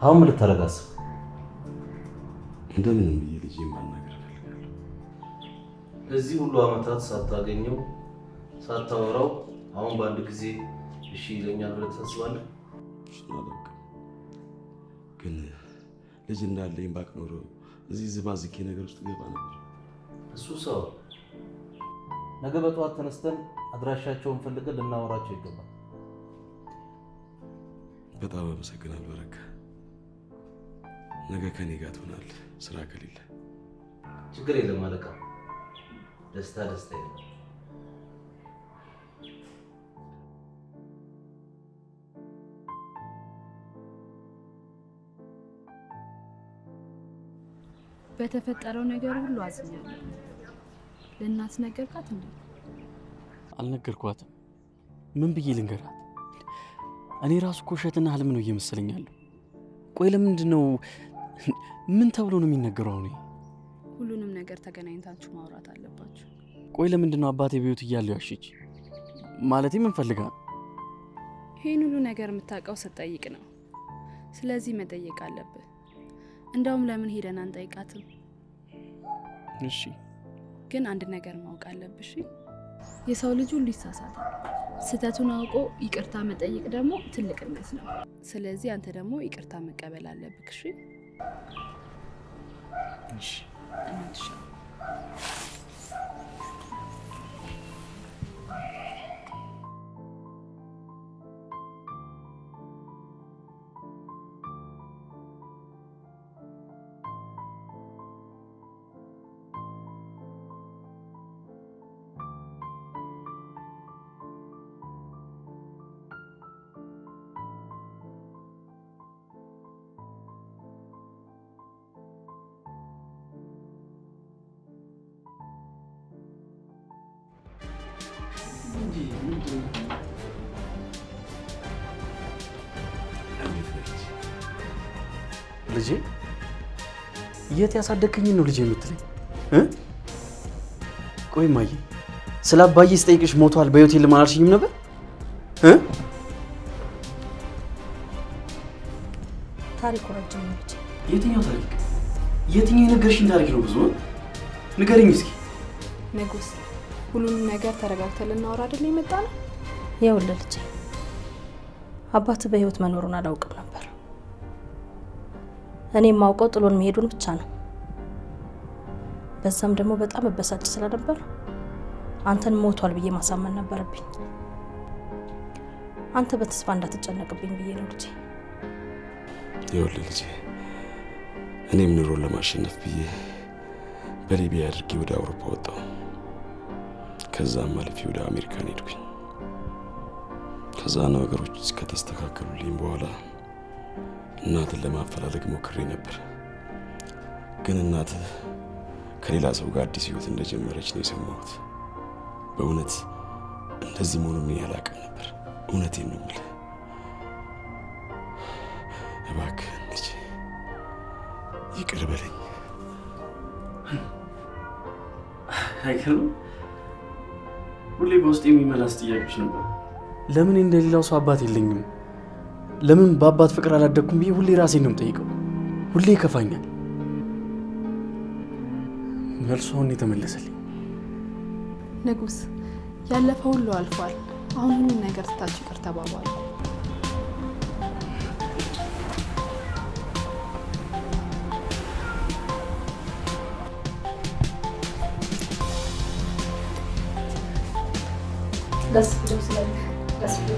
አሁን ምን ልታደርግ አስብ? እንደምንም ብዬ ልጅ ማናገር እፈልጋለሁ። እዚህ ሁሉ ዓመታት ሳታገኘው ሳታወራው አሁን በአንድ ጊዜ እሺ ይለኛል ብለህ ታስባለህ? እሱን አላውቅም፣ ግን ልጅ እንዳለኝ ባቅ ኖሮ እዚህ ዝባዝኬ ነገር ውስጥ ገባ ነበር። እሱ ሰው ነገ በጠዋት ተነስተን አድራሻቸውን ፈልገን ልናወራቸው ይገባል። በጣም አመሰግናለሁ በረካ። ነገ ከኔ ጋር ትሆናለህ ስራ ከሌለ። ችግር የለም አለቃ። ደስታ ደስታ ይላል። በተፈጠረው ነገር ሁሉ አዝኛለሁ። ለእናት ነገርካት እንዴ? አልነገርኳትም። ምን ብዬ ልንገራት? እኔ ራሱ እኮ ውሸትና ህልም ነው እየመሰለኛለሁ። ቆይ ለምንድን ነው ምን ተብሎ ነው የሚነገረው? አሁን ሁሉንም ነገር ተገናኝታችሁ ማውራት አለባችሁ። ቆይ ለምንድን ነው አባቴ በህይወት እያለው ያሽች? ማለቴ ምን ፈልጋ? ይሄን ሁሉ ነገር የምታውቀው ስትጠይቅ ነው። ስለዚህ መጠየቅ አለብህ። እንደውም ለምን ሄደን አንጠይቃትም? እሺ ግን አንድ ነገር ማወቅ አለብሽ። የሰው ልጅ ሁሉ ይሳሳታል። ስህተቱን አውቆ ይቅርታ መጠየቅ ደግሞ ትልቅነት ነው። ስለዚህ አንተ ደግሞ ይቅርታ መቀበል አለብህ። እሺ እሺ እንድሻ ልጄ የት ያሳደግከኝ ነው ልጄ የምትለኝ? ቆይ ማዬ ስለ አባዬ ስጠይቅሽ ሞቷል በህይወት የለም አላልሽኝም ነበር? ታሪኩ ረጅም ነው ልጄ። የትኛው ታሪክ? የትኛው የነገርሽኝ ታሪክ ነው? ብዙ ንገሪኝ እስኪ። ንጉስ፣ ሁሉንም ነገር ተረጋግተን ልናወራ አይደል የመጣ ነው? ይኸውልህ ልጄ፣ አባትህ በህይወት መኖሩን አላውቅም ነበር። እኔ የማውቀው ጥሎን መሄዱን ብቻ ነው። በዛም ደግሞ በጣም እበሳጭ ስለነበር አንተን ሞቷል ብዬ ማሳመን ነበረብኝ። አንተ በተስፋ እንዳትጨነቅብኝ ብዬ ነው ልጄ። ይኸውልህ ልጄ፣ እኔም ኑሮን ለማሸነፍ ብዬ በሊቢያ አድርጌ ወደ አውሮፓ ወጣሁ። ከዛም አልፌ ወደ አሜሪካን ሄድኩኝ። ከዛ ነገሮች ከተስተካከሉልኝ በኋላ እናትን ለማፈላለግ ሞክሬ ነበር። ግን እናትህ ከሌላ ሰው ጋር አዲስ ህይወት እንደጀመረች ነው የሰማሁት። በእውነት እንደዚህ መሆኑን እኔ አላውቅም ነበር። እውነቴን ነው የምልህ። እባክህን ልጄ ይቅር በለኝ። አይገርም? ሁሌ በውስጥ የሚመላስ ጥያቄዎች ነበር። ለምን እንደሌላው ሰው አባት የለኝም? ለምን በአባት ፍቅር አላደኩም ብዬ ሁሌ ራሴን ነው የምጠይቀው። ሁሌ ይከፋኛል። መልሱ አሁን የተመለሰልኝ። ንጉስ፣ ያለፈው ሁሉ አልፏል። አሁን ሁሉን ነገር ትታችሁ ይቅር ተባባሉ። ደስ ብሎ ስለዚህ ደስ ብሎ